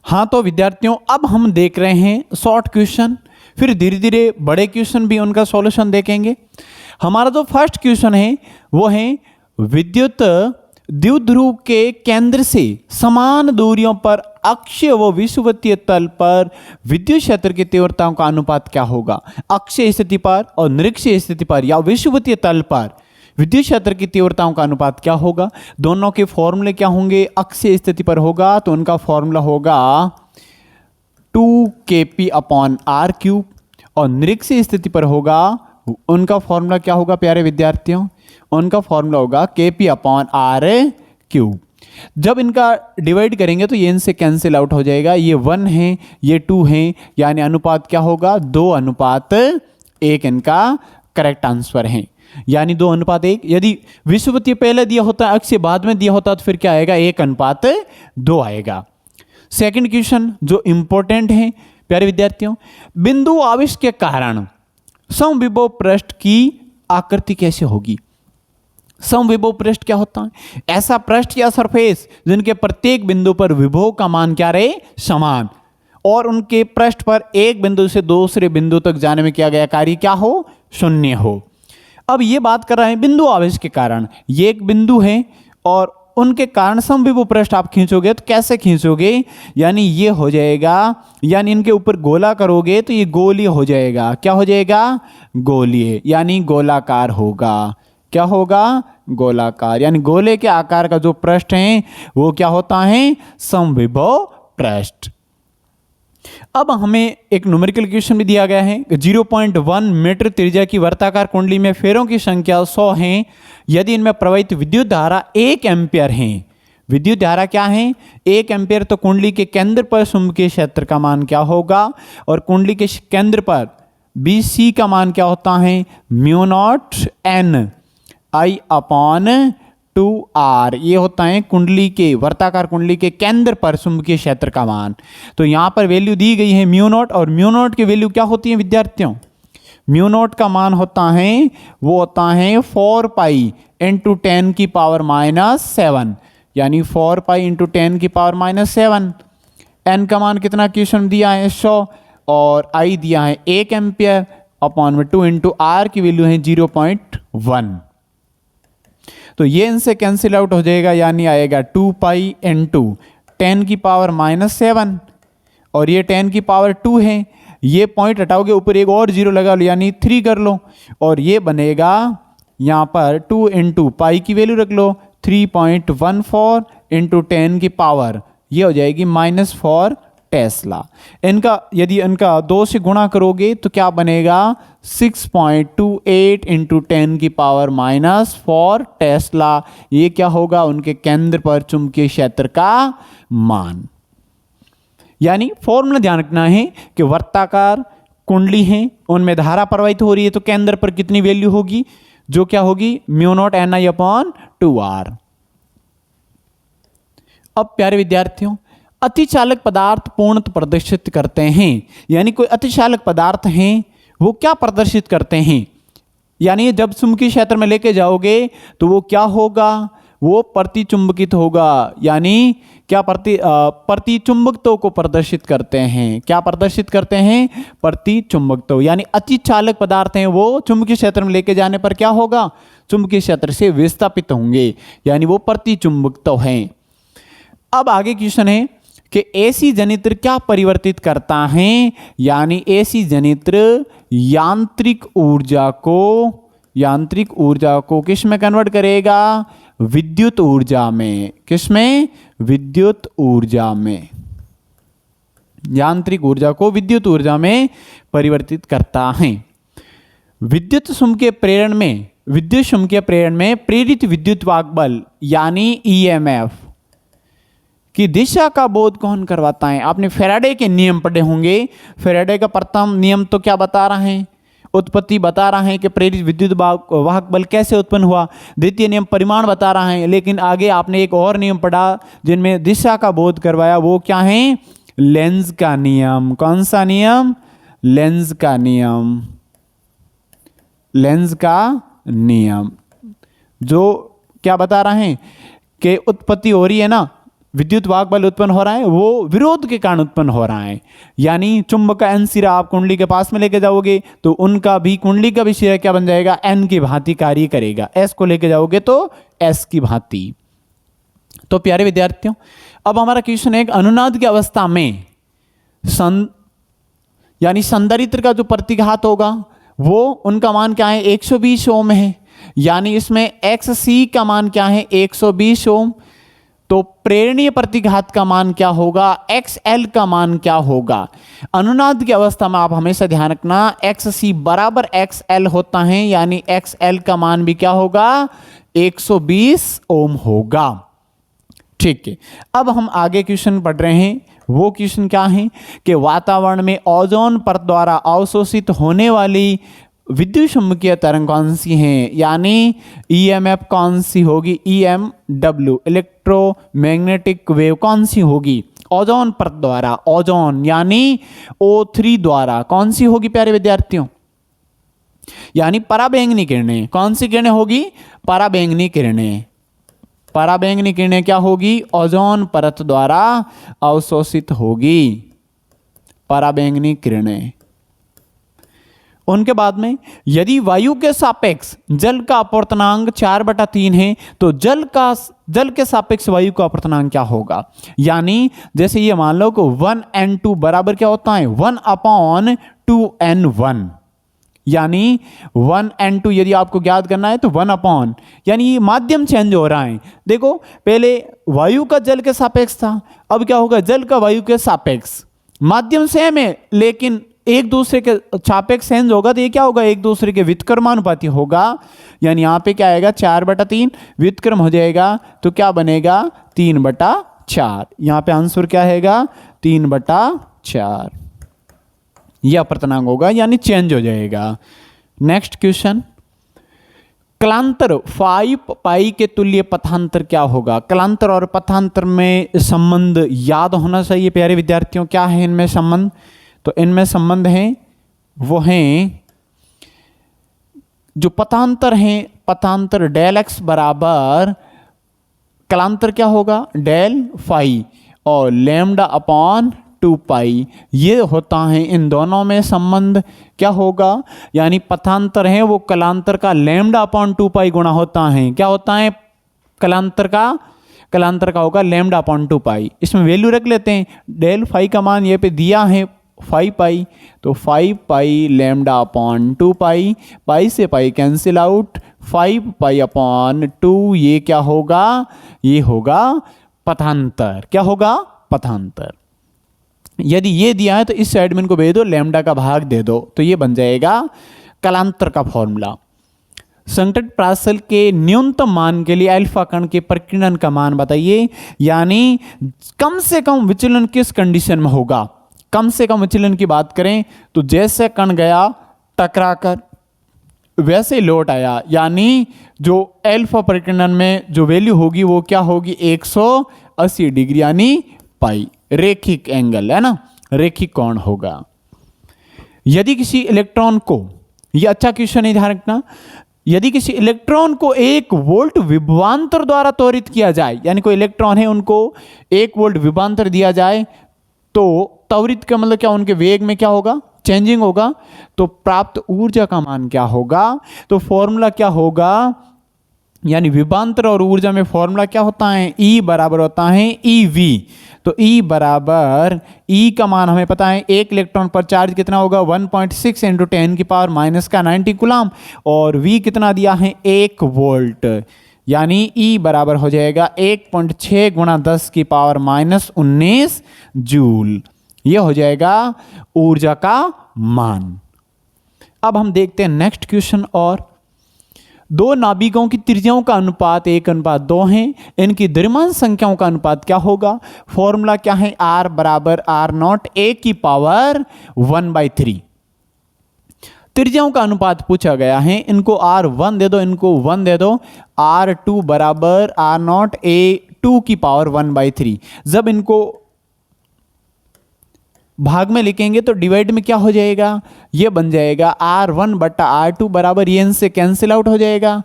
हाँ तो विद्यार्थियों, अब हम देख रहे हैं शॉर्ट क्वेश्चन, फिर धीरे धीरे बड़े क्वेश्चन भी उनका सॉल्यूशन देखेंगे। हमारा जो फर्स्ट क्वेश्चन है वो है विद्युत द्विध्रुव के केंद्र से समान दूरियों पर अक्षीय व विषुवतीय तल पर विद्युत क्षेत्र की तीव्रताओं का अनुपात क्या होगा। अक्षीय स्थिति पर और निरीक्षीय स्थिति पर या विषुवतीय तल पर विद्युत क्षेत्र की तीव्रताओं का अनुपात क्या होगा। दोनों के फॉर्मूले क्या होंगे। अक्षीय स्थिति पर होगा तो उनका फॉर्मूला होगा 2kp/r³ और निरीक्षीय स्थिति पर होगा उनका फॉर्मूला क्या होगा प्यारे विद्यार्थियों, उनका फॉर्मूला होगा kp/r³। जब इनका डिवाइड करेंगे तो ये इनसे कैंसिल आउट हो जाएगा, ये 1 है ये 2 है, यानी अनुपात क्या होगा 2:1 इनका करेक्ट आंसर है, यानी 2:1। यदि विषुवतीय पहले दिया होता अक्षीय बाद में दिया होता तो फिर क्या आएगा 1:2 आएगा। सेकंड क्वेश्चन जो इंपॉर्टेंट है प्यारे विद्यार्थियों, बिंदु आवेश के कारण समविभव पृष्ठ की आकृति कैसे होगी। समविभव पृष्ठ क्या होता है, ऐसा पृष्ठ या सरफेस जिनके प्रत्येक बिंदु पर विभव का मान क्या रहे समान और उनके पृष्ठ पर एक बिंदु से दूसरे बिंदु तक जाने में किया गया कार्य क्या हो शून्य हो। अब ये बात कर रहे हैं बिंदु आवेश के कारण, ये एक बिंदु है और उनके कारण समविभव पृष्ठ आप खींचोगे तो कैसे खींचोगे, यानी ये हो जाएगा, यानी इनके ऊपर गोला करोगे तो ये गोलीय हो जाएगा। क्या हो जाएगा गोलीय, यानी गोलाकार होगा। क्या होगा गोलाकार, यानी गोले के आकार का जो पृष्ठ है वो क्या होता है समविभव पृष्ठ। अब हमें एक न्यूमेरिकल क्वेश्चन भी दिया गया है 0.1 मीटर त्रिज्या की वर्ताकार कुंडली में फेरों की संख्या 100 है। यदि इनमें प्रवाहित विद्युत धारा 1 एम्पियर है, विद्युत धारा क्या है 1 एम्पियर, तो कुंडली के केंद्र पर चुंबकीय क्षेत्र का मान क्या होगा और कुंडली के केंद्र पर BC का मान क्या होता है μ0 Ni/2r, ये होता है कुंडली के वर्ताकार कुंडली के केंद्र पर चुंबकीय क्षेत्र का मान। तो यहां पर वैल्यू दी गई है μ0 और μ0 की वैल्यू क्या होती है विद्यार्थियों, μ0 का मान होता है वो होता है 4 पाई इंटू 10⁻⁻7, यानी 4 पाई इंटू 10⁻⁻7। n का मान कितना क्वेश्चन दिया है 100 और I दिया है 1 एम्पियर अपॉन में 2 इंटू r की वैल्यू है 0.1। तो ये इनसे कैंसिल आउट हो जाएगा, यानी आएगा 2 पाई इंटू 10⁻⁻7 और ये 10⁻2 है, ये पॉइंट हटाओगे ऊपर एक और जीरो लगा लो यानी 3 कर लो और ये बनेगा यहाँ पर 2 इंटू पाई की वैल्यू रख लो 3.14 इंटू 10⁻, ये हो जाएगी -4 टेस्ला। इनका यदि इनका 2 से गुणा करोगे तो क्या बनेगा 6.28 इंटू 10⁻⁻4 टेस्ला। ये क्या होगा उनके केंद्र पर चुंबकीय क्षेत्र का मान। यानी फॉर्मूला ध्यान रखना है कि वर्ताकार कुंडली है उनमें धारा प्रवाहित हो रही है तो केंद्र पर कितनी वैल्यू होगी, जो क्या होगी μ0 Ni/2r। अब प्यारे विद्यार्थियों, अतिचालक पदार्थ पूर्णतः प्रदर्शित करते हैं, यानी कोई अतिचालक पदार्थ हैं वो क्या प्रदर्शित करते हैं, यानी जब चुंबकीय क्षेत्र में लेके जाओगे तो वो क्या होगा वो प्रतिचुंबकित होगा, यानी क्या प्रतिचुंबकत्व को प्रदर्शित करते हैं। क्या प्रदर्शित करते हैं प्रतिचुंबकत्व, यानी अतिचालक पदार्थ हैं वो चुंबकीय क्षेत्र में लेके जाने पर क्या होगा चुंबकीय क्षेत्र से विस्थापित होंगे, यानी वो प्रतिचुंबकत्व हैं। अब आगे क्वेश्चन है कि AC जनित्र क्या परिवर्तित करता है, यानी AC जनित्र यांत्रिक ऊर्जा को किस में कन्वर्ट करेगा विद्युत ऊर्जा में। किस में विद्युत ऊर्जा में, यांत्रिक ऊर्जा को विद्युत ऊर्जा में परिवर्तित करता है। विद्युत चुंबकीय प्रेरण में प्रेरित विद्युत वाहक बल यानी EMF की दिशा का बोध कौन करवाता है। आपने फैराडे के नियम पढ़े होंगे। फैराडे का प्रथम नियम तो क्या बता रहा है, उत्पत्ति बता रहा है कि प्रेरित विद्युत वाहक बल कैसे उत्पन्न हुआ। द्वितीय नियम परिमाण बता रहा है, लेकिन आगे आपने एक और नियम पढ़ा जिनमें दिशा का बोध करवाया, वो क्या है लेंज का नियम। कौन सा नियम, लेंज का नियम। लेंज का नियम जो क्या बता रहा है कि उत्पत्ति हो रही है ना विद्युत वाहक बल उत्पन्न हो रहा है वो विरोध के कारण उत्पन्न हो रहा है। यानी चुंबक का एन सिरा आप कुंडली के पास में लेके जाओगे तो उनका भी कुंडली का भी सिरा क्या बन जाएगा, एन की भांति कार्य करेगा। एस को लेके जाओगे तो एस की भांति। तो प्यारे विद्यार्थियों, अब हमारा क्वेश्चन है, एक अनुनाद की अवस्था में यानी संधारित्र का जो प्रतिघात होगा वो उनका मान क्या है, 120 ओम है। यानी इसमें एक्स सी का मान क्या है, 120 ओम। तो प्रेरणीय प्रतिघात का मान क्या होगा, एक्स एल का मान क्या होगा। अनुनाद की अवस्था में आप हमेशा ध्यान रखना एक्स सी बराबर एक्स एल होता है, यानी एक्स एल का मान भी क्या होगा, 120 ओम होगा। ठीक है, अब हम आगे क्वेश्चन पढ़ रहे हैं। वो क्वेश्चन क्या है कि वातावरण में ओजोन परत द्वारा अवशोषित होने वाली विद्युत चुम्बकीय तरंग कौन सी हैं, यानी ईएमएफ कौन सी होगी, ईएमडब्ल्यू इलेक्ट्रोमैग्नेटिक वेव कौन सी होगी ओजोन परत द्वारा, ओजोन यानी O3 द्वारा कौन सी होगी प्यारे विद्यार्थियों, यानी पराबैंगनी किरणें। कौन सी किरणें होगी, पराबैंगनी किरणें। पराबैंगनी किरणें क्या होगी, ओजोन परत द्वारा अवशोषित होगी पराबैंगनी किरणें। उनके बाद में यदि वायु के सापेक्ष जल का अपवर्तनांक 4/3 है तो जल के सापेक्ष वायु का अपवर्तनांक क्या होगा। यानी जैसे ये मान लो कि 1n2 बराबर क्या होता है, 1/2n1। यानी 1n2 यदि आपको ज्ञात करना है तो 1 यानी ये माध्यम चेंज हो रहा है। देखो पहले वायु का जल के सापेक्ष था, अब क्या होगा, जल का वायु के सापेक्ष। माध्यम सेम है लेकिन एक दूसरे के सापेक्ष चेंज होगा तो ये क्या होगा, एक दूसरे के व्युत्क्रमानुपाती होगा। यानी यहाँ पे क्या आएगा, 4/3 व्युत्क्रम हो जाएगा तो क्या बनेगा, 3/4। यहाँ पे आंसर क्या आएगा, 3/4। यह अपवर्तनांक होगा यानी चेंज हो जाएगा। नेक्स्ट क्वेश्चन, कलांतर 5 पाई के तुल्य पथांतर क्या होगा। कलांतर और पथांतर में संबंध याद होना चाहिए प्यारे विद्यार्थियों। क्या है इनमें संबंध, तो इनमें संबंध हैं वो हैं जो पथांतर हैं, पथांतर डेल एक्स बराबर कलांतर क्या होगा, डेल फाई और लैम्डा अपॉन 2 पाई। ये होता है इन दोनों में संबंध क्या होगा, यानी पथांतर है वो कलांतर का लैम्डा अपॉन 2 पाई गुणा होता है। क्या होता है कलांतर का होगा लैम्डा अपॉन 2 पाई। इसमें वैल्यू रख लेते हैं, डेल फाई का मान ये पे दिया है 5 पाई, तो 5 पाई लैम्डा अपॉन 2 पाई, पाई से pi cancel out, 5 pi upon 2, ये क्या होगा, ये होगा पथांतर। क्या होगा, पथांतर। यदि ये दिया है तो इस साइड में इनको भेज दो, लैम्डा का भाग दे दो, तो ये बन जाएगा कलांतर का फॉर्मूला। संकट प्रासल के न्यूनतम मान के लिए अल्फा कण के प्रकीर्णन का मान बताइए, यानी कम से कम विचलन किस कंडीशन में होगा। कम से कम विचलन की बात करें तो जैसे कण गया टकराकर वैसे लौट आया, यानी जो अल्फा प्रकीर्णन में जो वैल्यू होगी वो क्या होगी, 180 डिग्री यानी पाई। रेखिक एंगल है ना, रेखिक कोण होगा। यदि किसी इलेक्ट्रॉन को, यह अच्छा क्वेश्चन है ध्यान रखना, यदि किसी इलेक्ट्रॉन को 1 वोल्ट विभवांतर द्वारा त्वरित किया जाए, यानी कोई इलेक्ट्रॉन है उनको 1 वोल्ट विभवांतर दिया जाए तो त्वरित का मतलब क्या, उनके वेग में क्या होगा, चेंजिंग होगा, तो प्राप्त ऊर्जा का मान क्या होगा। तो फॉर्मूला क्या होगा, यानी विभवांतर और ऊर्जा में फॉर्मूला क्या होता है, E बराबर होता है EV। तो E बराबर, E का मान हमें पता है, एक इलेक्ट्रॉन पर चार्ज कितना होगा, 1.6 × 10⁻⁻90 कूलम, और V कितना दिया है, 1 वोल्ट, यानी E बराबर हो जाएगा 1.6 × 10⁻⁻19 जूल। यह हो जाएगा ऊर्जा का मान। अब हम देखते हैं नेक्स्ट क्वेश्चन। और दो नाभिकों की त्रिज्याओं का अनुपात 1:2 है, इनकी द्रव्यमान संख्याओं का अनुपात क्या होगा। फॉर्मूला क्या है, R बराबर R0 A⁻1/3। त्रिज्याओं का अनुपात पूछा गया है, इनको R1 दे दो, इनको 1 दे दो, R2 बराबर R0 A2⁻1/3। जब इनको भाग में लिखेंगे तो डिवाइड में क्या हो जाएगा, ये बन जाएगा R1/R2 बराबर, ये इनसे कैंसिल आउट हो जाएगा,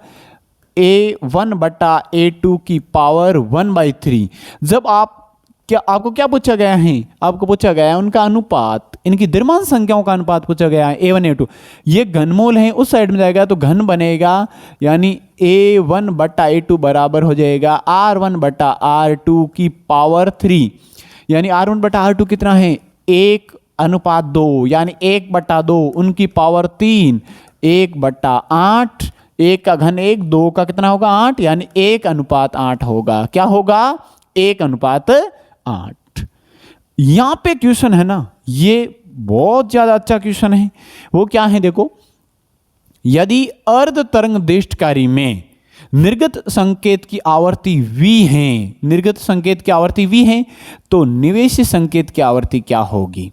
A1/A2⁻1/3। जब आप क्या आपको क्या पूछा गया है? आपको पूछा गया है उनका अनुपात, इनकी द्रव्यमान संख्याओं का अनुपात पूछा गया है A1 A2। ये घनमूल है, उस साइड में जाएगा तो घन बनेगा, यानी A1 बटा A2 बराबर हो जाएगा R1 बटा R2 की पावर 3। यानी R1 बटा R2 कितना है? 1:2, यानी 1/2 उनकी पावर 3, 1/8। 1 का घन 1, 2 का कितना होगा 8, यानी 1:8 होगा। क्या होगा? 1:8। यहां पे क्वेश्चन है ना, ये बहुत ज्यादा अच्छा क्वेश्चन है। वो क्या है देखो, यदि अर्ध तरंग देशकारी में निर्गत संकेत की आवर्ती v है, निर्गत संकेत की आवर्ती v है, तो निवेशी संकेत की आवर्ती क्या होगी?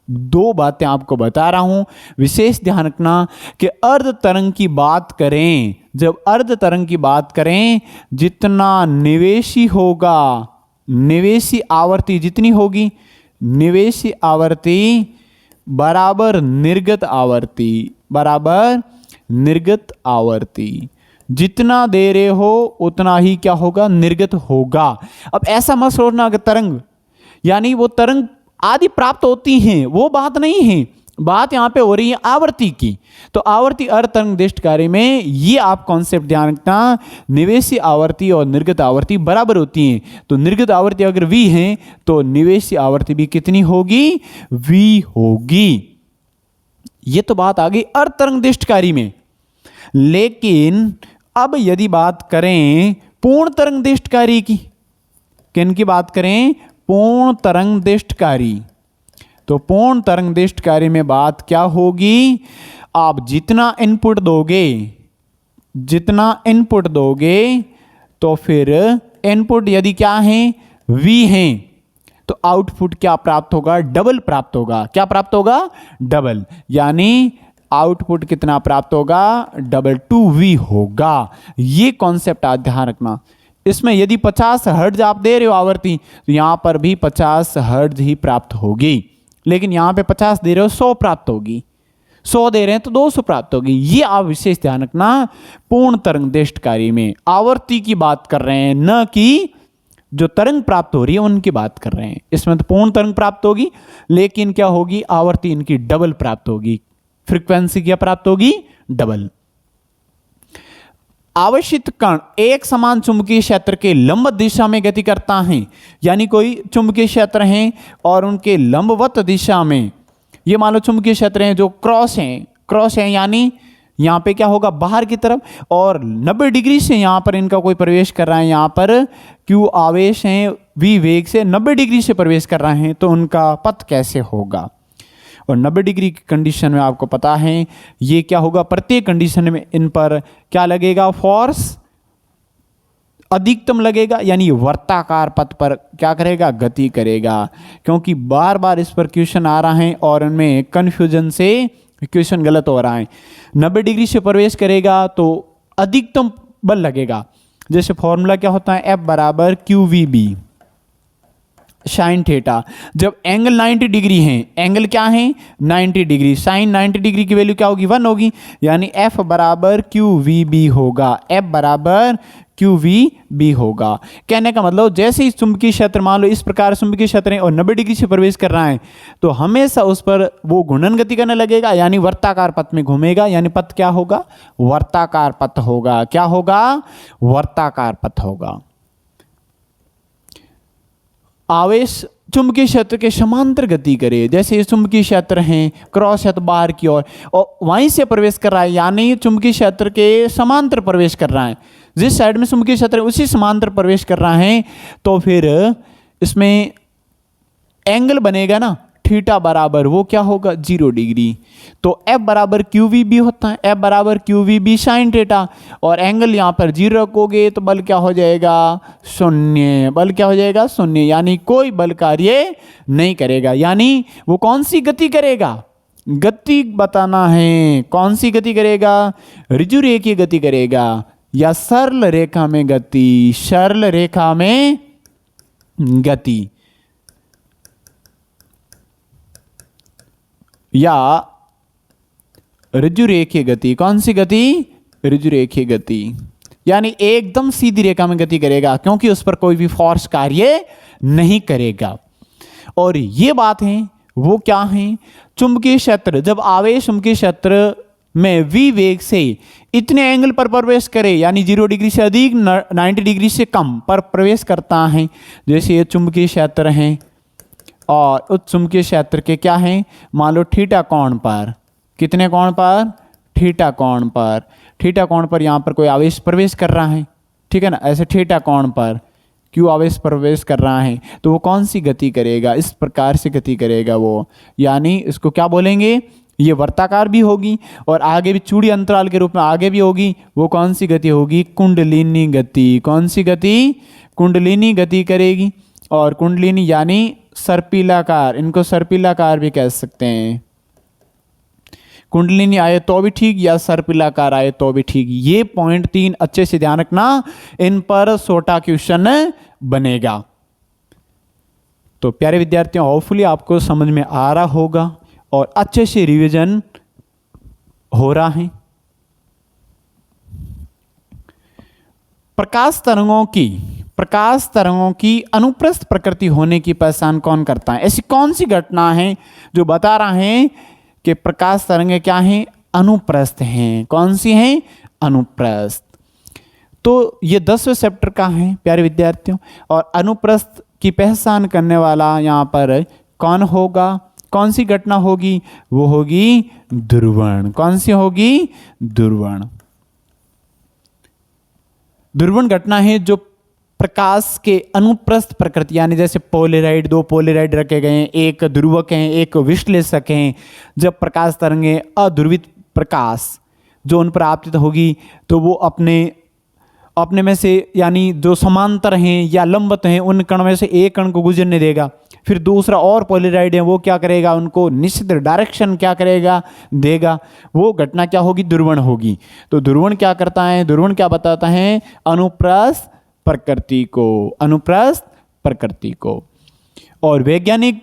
दो बातें आपको बता रहा हूं, विशेष ध्यान रखना कि अर्ध तरंग की बात करें, जब अर्ध तरंग की बात करें, जितना निवेशी होगा, निवेशी आवर्ती जितनी होगी, निवेशी आवर्ती बराबर निर्गत आवर्ती, बराबर निर्गत आवर्ती। जितना दे रहे हो उतना ही क्या होगा? निर्गत होगा। अब ऐसा मत सोचना कि तरंग, यानी वो तरंग आदि प्राप्त होती हैं, वो बात नहीं है। बात यहां पे हो रही है आवर्ती की। तो आवर्ती अर्ध तरंग देशकारी में ये आप कॉन्सेप्ट ध्यान रखना, निवेशी आवर्ती और निर्गत आवर्ती बराबर होती हैं। तो निर्गत आवर्ती अगर v है तो निवेशी आवर्ती भी कितनी होगी? v होगी। ये तो बात आ गई अर्ध तरंग देशकारी में। लेकिन अब यदि बात करें पूर्ण तरंग देशकारी की, किन की बात करें? पूर्ण तरंग देशकारी। तो पूर्ण तरंग देशकारी में बात क्या होगी? आप जितना इनपुट दोगे, जितना इनपुट दोगे, तो फिर इनपुट यदि क्या है? v है, तो आउटपुट क्या प्राप्त होगा? डबल प्राप्त होगा। क्या प्राप्त होगा? डबल। यानी आउटपुट कितना प्राप्त होगा? डबल 2v होगा। ये कॉन्सेप्ट आप ध्यान रखना। इसमें यदि 50 हर्ट्ज आप दे रहे हो आवर्ती, तो यहां पर भी 50 हर्ट्ज ही प्राप्त होगी। लेकिन यहां पे 50 दे रहे हो, 100 प्राप्त होगी। 100 दे रहे हैं तो 200 प्राप्त होगी। ये आप विशेष ध्यान रखना। पूर्ण तरंग देशकारी में आवर्ती की बात कर रहे हैं, न कि जो तरंग प्राप्त हो रही है उनकी बात कर रहे हैं। इसमें तो पूर्ण तरंग प्राप्त होगी, लेकिन क्या होगी? आवर्ती इनकी डबल प्राप्त होगी। फ्रीक्वेंसी क्या प्राप्त होगी? डबल। आवेशित कण एक समान चुंबकीय क्षेत्र के लंब दिशा में गति करता है। यानी कोई चुंबकीय क्षेत्र हैं और उनके लंबवत दिशा में, ये मान लो चुंबकीय क्षेत्र हैं जो क्रॉस हैं, क्रॉस हैं, यानी यहां पे क्या होगा? बाहर की तरफ, और 90 डिग्री से यहां पर इनका कोई प्रवेश कर रहा है। यहां पर Q आवेश हैं v वेग से 90 डिग्री से प्रवेश कर रहे हैं, तो उनका पथ कैसे होगा? और 90 डिग्री की कंडीशन में आपको पता है ये क्या होगा? प्रत्येक कंडीशन में इन पर क्या लगेगा? फोर्स अधिकतम लगेगा, यानी वर्ताकार पथ पर क्या करेगा? गति करेगा। क्योंकि बार बार इस पर क्वेश्चन आ रहा है और उनमें कंफ्यूजन से क्वेश्चन गलत हो रहा है। 90 डिग्री से प्रवेश करेगा तो अधिकतम बल लगेगा। जैसे फॉर्मूला क्या होता है? F बराबर QVB साइन थीटा। जब एंगल 90 डिग्री है, एंगल क्या है? 90 डिग्री। साइन 90 डिग्री की वैल्यू क्या होगी? 1 होगी। यानी F बराबर QVB होगा। F बराबर QVB होगा। कहने का मतलब जैसे ही चुंबकीय क्षेत्र, मान लो इस प्रकार चुंबकीय क्षेत्र है और 90 डिग्री से प्रवेश कर रहा है, तो हमेशा उस पर वो घूर्णन गति करने लगेगा, यानी वर्ताकार पथ में घूमेगा। यानी पथ क्या होगा? वर्ताकार पथ होगा। क्या होगा? वर्ताकार पथ होगा। आवेश चुंबकीय क्षेत्र के समांतर गति करे। जैसे ये चुंबकीय क्षेत्र हैं, क्रॉस है तो बाहर की ओर, और वहीं से प्रवेश कर रहा है, यानी चुंबकीय क्षेत्र के समांतर प्रवेश कर रहा है। जिस साइड में चुंबकीय क्षेत्र है उसी समांतर प्रवेश कर रहा है, तो फिर इसमें एंगल बनेगा ना थीटा बराबर, वो क्या होगा? 0 डिग्री। तो F बराबर QVB होता है। F बराबर QVB साइन थीटा, और एंगल यहां पर 0 रखोगे तो बल क्या हो जाएगा? 0। बल क्या हो जाएगा? 0। यानी कोई बल कार्य नहीं करेगा। यानी वो कौन सी गति करेगा? गति बताना है। कौन सी गति करेगा? ऋजु रेखीय गति करेगा, या सरल रेखा में गति? सरल रेखा में गति, या ऋजु रेखीय गति। कौन सी गति? ऋजु रेखीय गति। यानी एकदम सीधी रेखा में गति करेगा क्योंकि उस पर कोई भी फोर्स कार्य नहीं करेगा। और ये बात है वो क्या है, चुंबकीय क्षेत्र जब आवेश चुंबकीय क्षेत्र में v वेग से इतने एंगल पर प्रवेश करे, यानी 0 डिग्री से अधिक 90 डिग्री से कम पर प्रवेश करता है, जैसे ये चुंबकीय क्षेत्र हैं और उस चुंबकीय क्षेत्र के क्या हैं, मान लो थीटा कोण पर, कितने कोण पर, थीटा कोण पर, थीटा कोण पर यहाँ पर कोई आवेश प्रवेश कर रहा है, ठीक है ना, ऐसे थीटा कोण पर क्यों आवेश प्रवेश कर रहा है, तो वो कौन सी गति करेगा, इस प्रकार से गति करेगा वो, यानी इसको क्या बोलेंगे, ये वर्ताकार भी होगी और आगे भी चूड़ी अंतराल के रूप में आगे भी होगी, वो कौन सी गति होगी, कुंडलिनी गति। कौन सी गति, कुंडलिनी गति करेगी। और कुंडलिनी यानी सर्पिलाकार, इनको सर्पिलाकार भी कह सकते हैं, कुंडलिनी आए तो भी ठीक या सर्पिलाकार आए तो भी ठीक। ये पॉइंट 3 अच्छे से ध्यान रखना, इन पर छोटा क्वेश्चन बनेगा। तो प्यारे विद्यार्थियों, होपफुली आपको समझ में आ रहा होगा और अच्छे से रिवीजन हो रहा है। प्रकाश तरंगों की अनुप्रस्थ प्रकृति होने की पहचान कौन करता है? ऐसी कौन सी घटना है जो बता रहा है कि प्रकाश तरंगें क्या हैं, अनुप्रस्थ हैं। कौन सी हैं, अनुप्रस्थ। तो ये 10वें चैप्टर का है प्यारे विद्यार्थियों, और अनुप्रस्थ की पहचान करने वाला यहाँ पर कौन होगा, कौन सी घटना होगी, वो होगी ध्रुवण। कौन सी होगी, ध्रुवण। ध्रुवण घटना है जो प्रकाश के अनुप्रस्थ प्रकृति, यानी जैसे पोलेराइड, 2 पोलेराइड रखे गए हैं, एक ध्रुवक हैं एक विश्लेषक हैं, जब प्रकाश तरंगें अध्रुवित प्रकाश जो उन पर आपतित होगी तो वो अपने में से, यानी जो समांतर हैं या लंबवत हैं, उन कण में से एक कण को गुजरने देगा, फिर दूसरा और पोलेराइड है वो क्या करेगा, उनको निश्चित डायरेक्शन क्या करेगा, देगा। वो घटना क्या होगी, ध्रुवण होगी। तो ध्रुवण क्या करता है, ध्रुवण क्या बताता है, अनुप्रस्थ प्रकृति को, अनुप्रस्थ प्रकृति को। और वैज्ञानिक,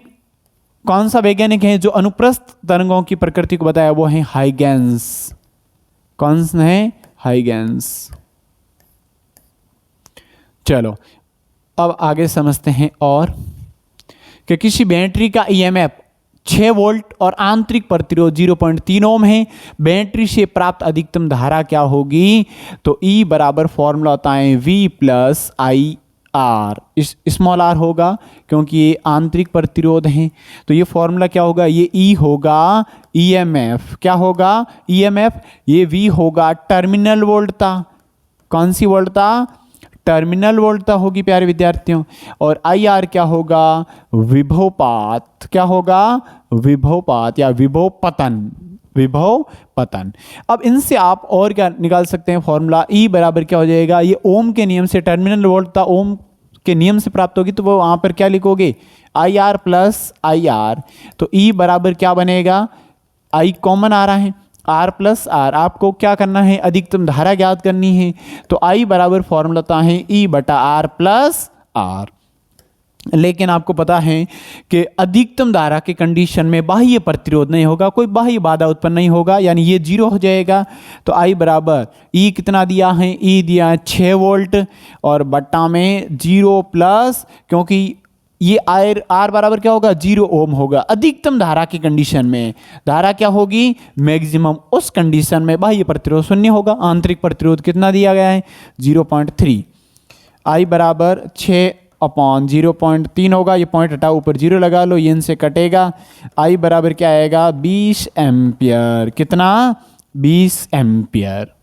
कौन सा वैज्ञानिक है जो अनुप्रस्थ तरंगों की प्रकृति को बताया, वो है हाइगेंस। कौन सा है, हाइगेंस। चलो अब आगे समझते हैं और कि किसी बैटरी का ईएमएफ 6 वोल्ट और आंतरिक प्रतिरोध 0.3 ओम है, बैटरी से प्राप्त अधिकतम धारा क्या होगी, तो E बराबर फॉर्मूला होता है V plus I R, small R होगा क्योंकि ये आंतरिक प्रतिरोध है, तो ये फॉर्मूला क्या होगा, ये E होगा ईएमएफ, क्या होगा ईएमएफ, ये V होगा टर्मिनल वोल्टता। कौन सी वोल्टता, टर्मिनल वोल्टता होगी प्यारे विद्यार्थियों। और आई आर क्या होगा, विभवपात। क्या होगा, विभवपात या विभव पतन, विभव पतन। अब इनसे आप और क्या निकाल सकते हैं फॉर्मूला, ई बराबर क्या हो जाएगा, ये ओम के नियम से, टर्मिनल वोल्टता ओम के नियम से प्राप्त होगी, तो वो वहां पर क्या लिखोगे, I R plus I are. तो ई बराबर क्या बनेगा, आई कॉमन आ रहा है, आर प्लस आर, आपको क्या करना है, अधिकतम धारा ज्ञात करनी है, तो आई बराबर फॉर्मूला होता है ई बटा आर प्लस आर। लेकिन आपको पता है कि अधिकतम धारा के कंडीशन में बाह्य प्रतिरोध नहीं होगा, कोई बाह्य बाधा उत्पन्न नहीं होगा, यानी ये 0 हो जाएगा। तो आई बराबर ई कितना दिया है, ई दिया है 6 वोल्ट और बट्टा में 0 प्लस, क्योंकि ये आर बराबर क्या होगा, 0 ओम होगा। अधिकतम धारा की कंडीशन में धारा क्या होगी, मैक्सिमम, उस कंडीशन में बाह्य प्रतिरोध 0 होगा, आंतरिक प्रतिरोध कितना दिया गया है 0.3। आई बराबर 6/0.3 होगा, ये पॉइंट हटाओ, ऊपर 0 लगा लो, ये इनसे कटेगा। आई बराबर क्या आएगा, 20 एम्पियर। कितना, 20 एम्पियर।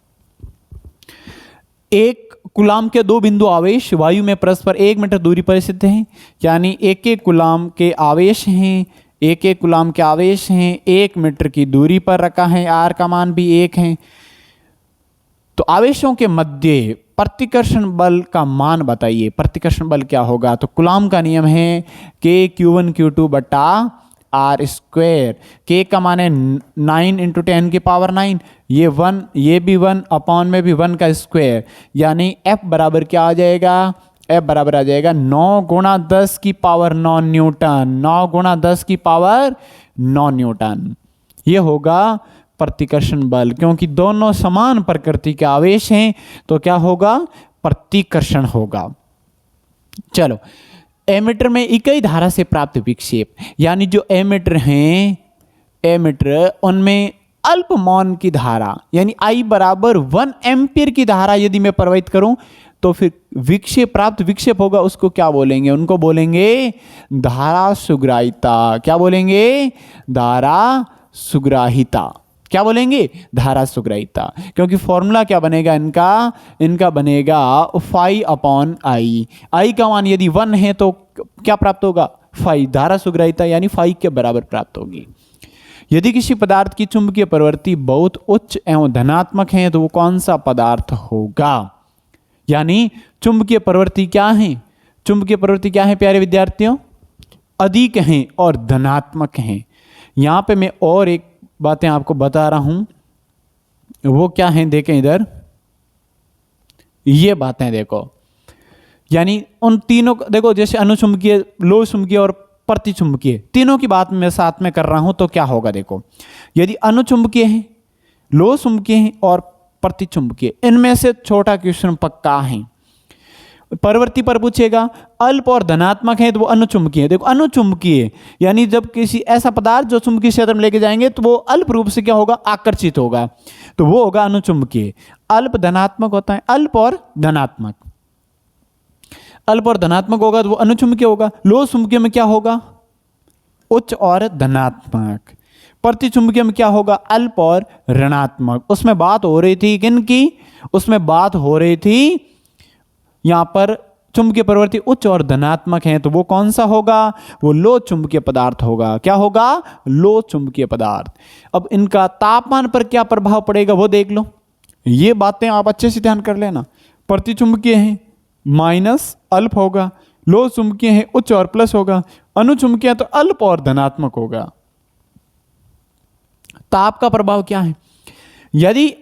एक कूलाम के 2 बिंदु आवेश वायु में परस्पर 1 मीटर दूरी पर स्थित हैं, यानी एक कूलाम के आवेश हैं, एक कूलाम के आवेश हैं, 1 मीटर की दूरी पर रखा है, आर का मान भी 1 है। तो आवेशों के मध्य प्रतिकर्षण बल का मान बताइए, प्रतिकर्षण बल क्या होगा, तो कूलाम का नियम है के Q1 Q2 बटा आर स्क्वेयर। के का मान है 9 × 10 की पावर 9, ये 1, ये भी 1, अपॉन में भी 1 का स्क्वायर, यानी F बराबर क्या आ जाएगा, F बराबर आ जाएगा 9 × 10 की पावर 9 न्यूटन, 9 × 10 की पावर 9 न्यूटन। ये होगा प्रतिकर्षण बल, क्योंकि दोनों समान प्रकृति के आवेश हैं तो क्या होगा, प्रतिकर्षण होगा। चलो, एमीटर में इकाई धारा से प्राप्त विक्षेप, यानी जो एमीटर हैं, एमीटर उनमें अल्प मान की धारा यानी I बराबर 1 एम्पियर की धारा यदि मैं प्रवाहित करूं तो फिर विक्षेप, प्राप्त विक्षेप होगा, उसको क्या बोलेंगे, उनको बोलेंगे धारा सुग्राहिता। क्या बोलेंगे, धारा सुग्राहिता। क्या बोलेंगे, धारा सुग्राहिता। क्योंकि फॉर्मूला क्या बनेगा इनका बनेगा फाई अपॉन आई। आई का मान यदि 1 है तो क्या प्राप्त होगा, फाई। धारा सुग्राहिता यानी फाई के बराबर प्राप्त होगी। यदि किसी पदार्थ की चुंबकीय प्रवृत्ति बहुत उच्च एवं धनात्मक है तो वो कौन सा पदार्थ होगा। यानी चुंबकीय प्रवृत्ति क्या है, चुंबकीय प्रवृत्ति क्या है प्यारे विद्यार्थियों, अधिक हैं और धनात्मक हैं। यहां पे मैं और एक बातें आपको बता रहा हूं, वो क्या है, देखें इधर, ये बातें देखो, यानी उन तीनों देखो, जैसे अनुचुंबकीय, लोह चुंबकीय और प्रतिचुंबकीय, तीनों की बात मैं साथ में कर रहा हूं तो क्या होगा। देखो, यदि अनुचुंबकीय है, लोह चुंबकीय है और प्रतिचुंबकीय, इनमें से छोटा क्वेश्चन पक्का है, प्रवृत्ति पर पूछेगा। अल्प और धनात्मक है तो वो अनुचुंबकीय है। देखो, अनुचुंबकीय यानी जब किसी ऐसा पदार्थ जो चुंबकीय क्षेत्र में लेके जाएंगे तो वो अल्प रूप से क्या होगा, आकर्षित होगा, तो वो होगा अनुचुंबकीय। अल्प धनात्मक होता है, अल्प और धनात्मक, अल्प और धनात्मक होगा तो वो अनुचुंबकीय होगा। लोह चुंबकीय में क्या होगा, उच्च और धनात्मक। प्रतिचुंबकीय में क्या होगा, अल्प और ऋणात्मक। उसमें बात हो रही थी किनकी, उसमें बात हो रही थी यहां पर चुंबकीय प्रवृत्ति उच्च और धनात्मक है तो वो कौन सा होगा, वो लोह चुंबकीय पदार्थ होगा। क्या होगा, लोह चुंबकीय पदार्थ। अब इनका तापमान पर क्या प्रभाव पड़ेगा वो देख लो, ये बातें आप अच्छे से ध्यान कर लेना। प्रतिचुंबकीय है माइनस अल्प होगा, लोह चुंबकीय है उच्च और प्लस होगा, अनुचुंबकीय तो अल्प और धनात्मक होगा। ताप का प्रभाव क्या है, यदि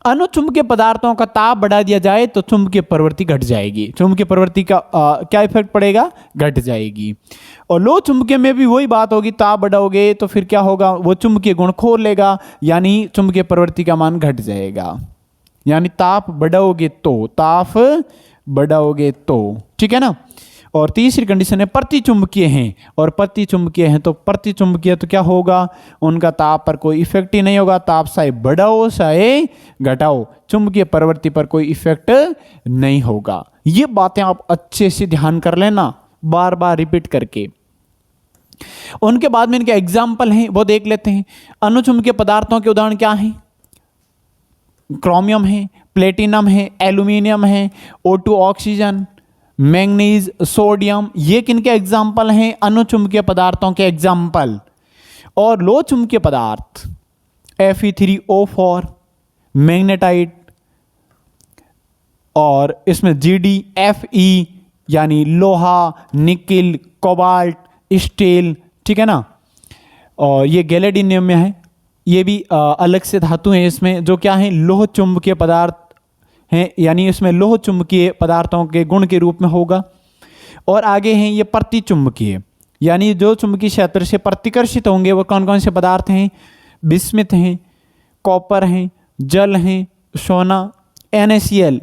अनुचुंबकीय पदार्थों का ताप बढ़ा दिया जाए तो चुंबकीय प्रवृत्ति घट जाएगी, चुंबकीय प्रवृत्ति का क्या इफेक्ट पड़ेगा, घट जाएगी। और लोह चुंबकीय में भी वही बात होगी, ताप बढ़ाओगे तो फिर क्या होगा, वो चुंबकीय गुण खो लेगा, यानी चुंबकीय प्रवृत्ति का मान घट जाएगा। यानी ताप बढ़ाओगे तो, ताप बढ़ाओगे तो, ठीक है ना। और तीसरी कंडीशन है प्रतिचुंबकीय हैं, और प्रतिचुंबकीय हैं तो प्रतिचुंबकीय तो क्या होगा, उनका ताप पर कोई इफेक्ट ही नहीं होगा। ताप चाहे बढ़ाओ चाहे घटाओ, चुंबकीय प्रवृत्ति पर कोई इफेक्ट नहीं होगा। ये बातें आप अच्छे से ध्यान कर लेना, बार बार रिपीट करके। उनके बाद में इनके एग्जाम्पल हैं वो देख लेते हैं। अनुचुंबकीय पदार्थों के उदाहरण क्या हैं, क्रोमियम है, प्लेटिनम है, एल्यूमिनियम है, O2 ऑक्सीजन, मैंगनीज, सोडियम, ये किनके एग्जाम्पल हैं, अनुचुंबकीय पदार्थों के एग्जाम्पल। और लोह चुंबकीय पदार्थ Fe3O4, मैग्नेटाइट, और इसमें GdFe यानी लोहा, निकिल, कोबाल्ट, स्टील, ठीक है ना। और ये गैलेडिनियम में है, ये भी अलग से धातु है इसमें, जो क्या है, लोह चुंबकीय पदार्थ हैं, यानी इसमें लोह चुंबकीय पदार्थों के गुण के रूप में होगा। और आगे हैं ये प्रतिचुंबकीय, यानी जो चुंबकीय क्षेत्र से प्रतिकर्षित होंगे वो कौन कौन से पदार्थ हैं, बिस्मिथ हैं, कॉपर हैं, जल हैं, सोना, NaCl,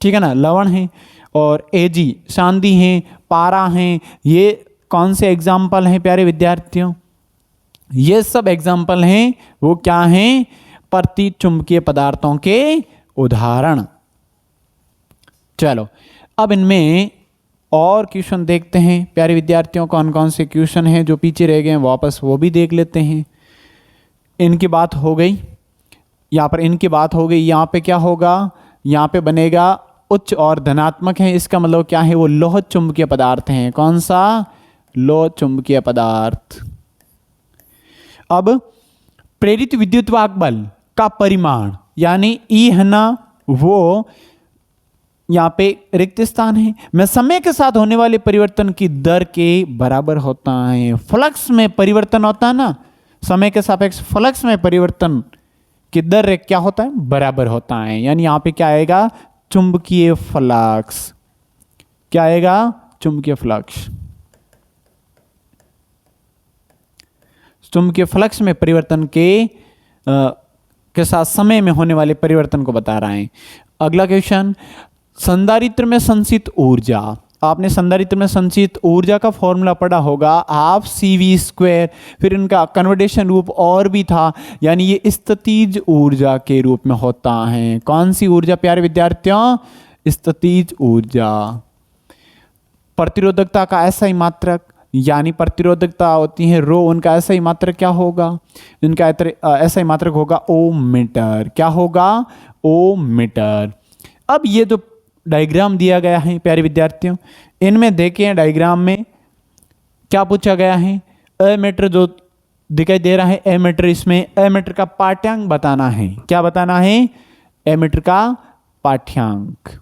ठीक है ना, लवण हैं, और Ag चांदी हैं, पारा हैं। ये कौन से एग्जाम्पल हैं प्यारे विद्यार्थियों, ये सब एग्जाम्पल हैं, वो क्या हैं, प्रतिचुंबकीय पदार्थों के उदाहरण। चलो, अब इनमें और क्वेश्चन देखते हैं प्यारे विद्यार्थियों, कौन कौन से क्वेश्चन हैं जो पीछे रह गए वापस वो भी देख लेते हैं। इनकी बात हो गई, यहाँ पर इनकी बात हो गई। यहाँ पे क्या होगा, यहाँ पे बनेगा उच्च और धनात्मक है, इसका मतलब क्या है, वो लोह चुंबकीय पदार्थ हैं। कौन सा, लोह चुंबकीय पदार्थ। अब प्रेरित विद्युत वाहक बल का परिमाण, यानी E है ना, वो यहाँ पे रिक्त स्थान है, में समय के साथ होने वाले परिवर्तन की दर के बराबर होता है। फ्लक्स में परिवर्तन होता है ना, समय के सापेक्ष फ्लक्स में परिवर्तन की दर क्या होता है, बराबर होता है। यानी यहाँ पे क्या आएगा, चुंबकीय फ्लक्स। क्या आएगा, चुंबकीय फ्लक्स। चुंबकीय फ्लक्स में परिवर्तन के के साथ समय में होने वाले परिवर्तन को बता रहा है। अगला क्वेश्चन, संधारित्र में संचित ऊर्जा। आपने संधारित्र में संचित ऊर्जा का फॉर्मूला पढ़ा होगा, हाफ CV², फिर इनका कन्वर्टेशन रूप और भी था, यानी ये स्थितिज ऊर्जा के रूप में होता है। कौन सी ऊर्जा प्यारे विद्यार्थियों? स्थितिज ऊर्जा। प्रतिरोधकता का SI मात्रक, यानी प्रतिरोधकता होती है रो, उनका SI मात्रक क्या होगा? इनका SI मात्रक होगा ओम मीटर। क्या होगा? ओम मीटर। अब ये जो डायग्राम दिया गया है प्यारे विद्यार्थियों, इनमें देखें डायग्राम में क्या पूछा गया है? एमीटर जो दिखाई दे रहा है एमीटर, इसमें एमीटर का पाठ्यांक बताना है। क्या बताना है? एमीटर का पाठ्यांक।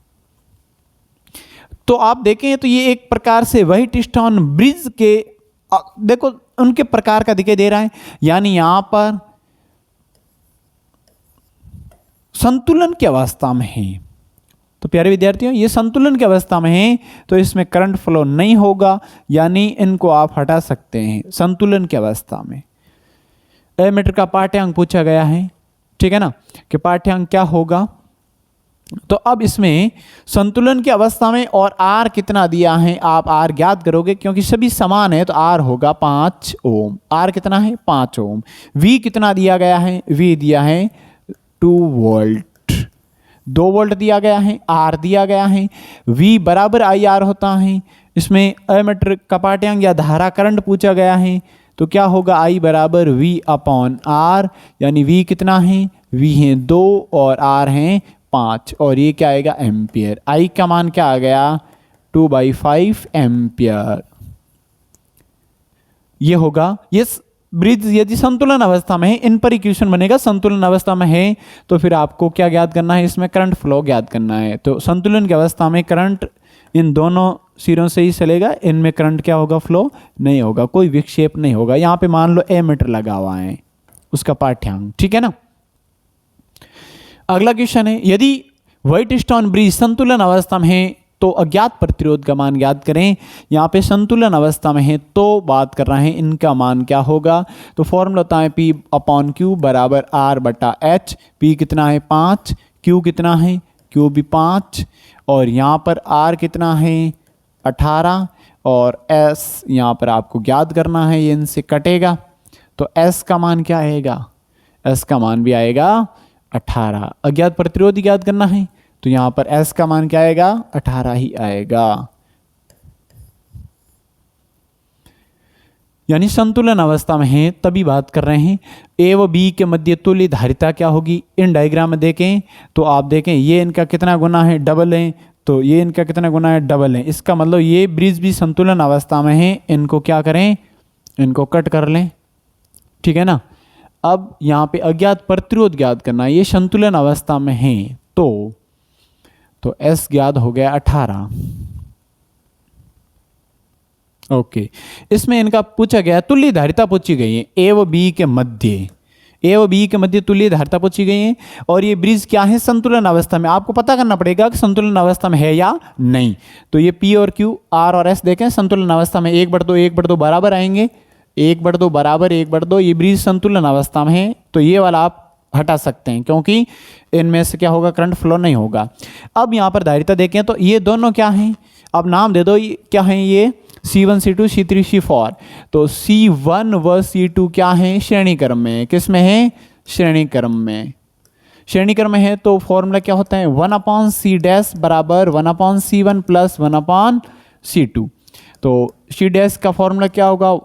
तो आप देखें तो ये एक प्रकार से व्हाइटस्टोन ब्रिज के देखो उनके प्रकार का दिखाई दे रहा है, यानी यहां पर संतुलन की अवस्था में है। तो प्यारे विद्यार्थियों, ये संतुलन की अवस्था में है तो इसमें करंट फ्लो नहीं होगा, यानी इनको आप हटा सकते हैं संतुलन की अवस्था में। एमीटर का पाठ्यांक पूछा गया है, ठीक है ना, कि पाठ्यांक क्या होगा। तो अब इसमें संतुलन की अवस्था में और R कितना दिया है, आप R ज्ञात करोगे क्योंकि सभी समान है, तो R होगा 5 ओम। R कितना है? 5 ओम। V कितना दिया गया है? V दिया है 2 वोल्ट, 2 वोल्ट दिया गया है, R दिया गया है। V बराबर IR होता है। इसमें एमीटर का पाठ्यांक या धारा करंट पूछा गया है, तो क्या होगा? I बराबर V/R, यानी V कितना है? V है 2 और R है 5, और ये क्या आएगा? एम्पियर। I का मान क्या आ गया? 2/5 एम्पियर। ये होगा। ये ब्रिज यदि संतुलन अवस्था में है, इन पर इक्वेशन बनेगा। संतुलन अवस्था में है तो फिर आपको क्या ज्ञात करना है? इसमें करंट फ्लो ज्ञात करना है। तो संतुलन की अवस्था में करंट इन दोनों सिरों से ही चलेगा, इनमें करंट क्या होगा? फ्लो नहीं होगा, कोई विक्षेप नहीं होगा। यहां पे मान लो एमीटर लगा हुआ है, उसका पाठ्यांक, ठीक है ना। अगला क्वेश्चन है, यदि व्हाइटस्टोन ब्रिज संतुलन अवस्था में है तो अज्ञात प्रतिरोध का मान ज्ञात करें। यहाँ पे संतुलन अवस्था में है तो बात कर रहे हैं इनका मान क्या होगा। तो फॉर्मूला होता है P/Q बराबर R/H। P कितना है? 5, Q कितना है? Q भी 5, और यहाँ पर R कितना है? 18, और S यहाँ पर आपको ज्ञात करना है, ये इनसे कटेगा तो S का मान क्या आएगा? S का मान भी आएगा 18। अज्ञात प्रतिरोध ज्ञात करना है तो यहां पर S का मान क्या आएगा? 18 ही आएगा। यानी संतुलन अवस्था में है तभी बात कर रहे हैं। A व B के मध्य तुल्य धारिता क्या होगी? इन डायग्राम में देखें तो आप देखें ये इनका कितना गुना है? डबल है। तो ये इनका कितना गुना है? डबल है। इसका मतलब ये ब्रिज भी संतुलन अवस्था में है। इनको क्या करें? इनको कट कर लें, ठीक है ना। अब यहाँ पे अज्ञात प्रतिरोध ज्ञात करना है, ये संतुलन अवस्था में है तो S ज्ञात हो गया 18। ओके, इसमें इनका पूछा गया तुल्य धारिता पूछी गई है A व B के मध्य, A व B के मध्य तुल्य धारिता पूछी गई है, और ये ब्रिज क्या है? संतुलन अवस्था में। आपको पता करना पड़ेगा कि संतुलन अवस्था में है या नहीं। तो ये P और Q, R और S देखें संतुलन अवस्था में 1/2 1/2 बराबर आएंगे, 1/2 बराबर 1/2। ये ब्रिज संतुलन अवस्था में है तो ये वाला आप हटा सकते हैं क्योंकि इनमें से क्या होगा? करंट फ्लो नहीं होगा। अब यहाँ पर धारिता देखें तो ये दोनों क्या हैं? अब नाम दे दो, क्या हैं ये? C1 C2 C3 C4। तो C1 व C2 क्या है? श्रेणी क्रम में। किस में है? श्रेणी क्रम में। श्रेणी क्रम में है तो फॉर्मूला क्या होता है? 1/C' बराबर 1/C1 प्लस 1/C2। तो C' का फॉर्मूला क्या होगा?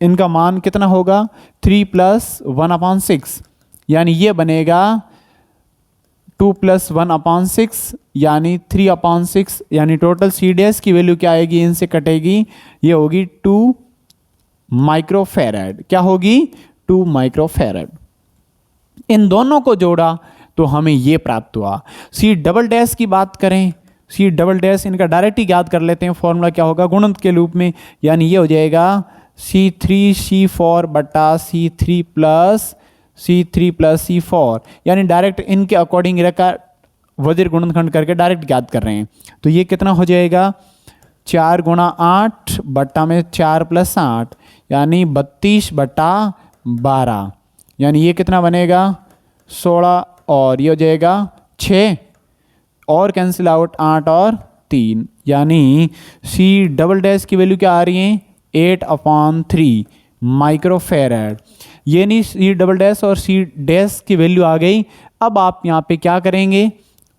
इनका मान कितना होगा? 3 + 1/6, यानी ये बनेगा 2 + 1/6 यानी 3/6, यानी टोटल C' की वैल्यू क्या आएगी? इनसे कटेगी, ये होगी 2 माइक्रोफैरड। क्या होगी? 2 माइक्रोफैरड। इन दोनों को जोड़ा तो हमें ये प्राप्त हुआ। C" की बात करें, C" इनका डायरेक्ट ही ज्ञात कर लेते हैं। फॉर्मूला क्या होगा? गुणन के रूप में, यानी ये हो जाएगा C3 C4 बटा C3 प्लस C4, यानी डायरेक्ट इनके अकॉर्डिंग रखा वज्र गुणनखंड करके डायरेक्ट ज्ञात कर रहे हैं। तो ये कितना हो जाएगा? 4 × 8 बट्टा में 4 + 8, यानी 32/12, यानी ये कितना बनेगा? 16 और ये हो जाएगा 6 और कैंसिल आउट 8 और 3, यानी सी डबल डैश की वैल्यू क्या आ रही है 8/3 माइक्रोफेरेड। ये नहीं सी डबल डैश और सी डैश की वैल्यू आ गई। अब आप यहाँ पे क्या करेंगे,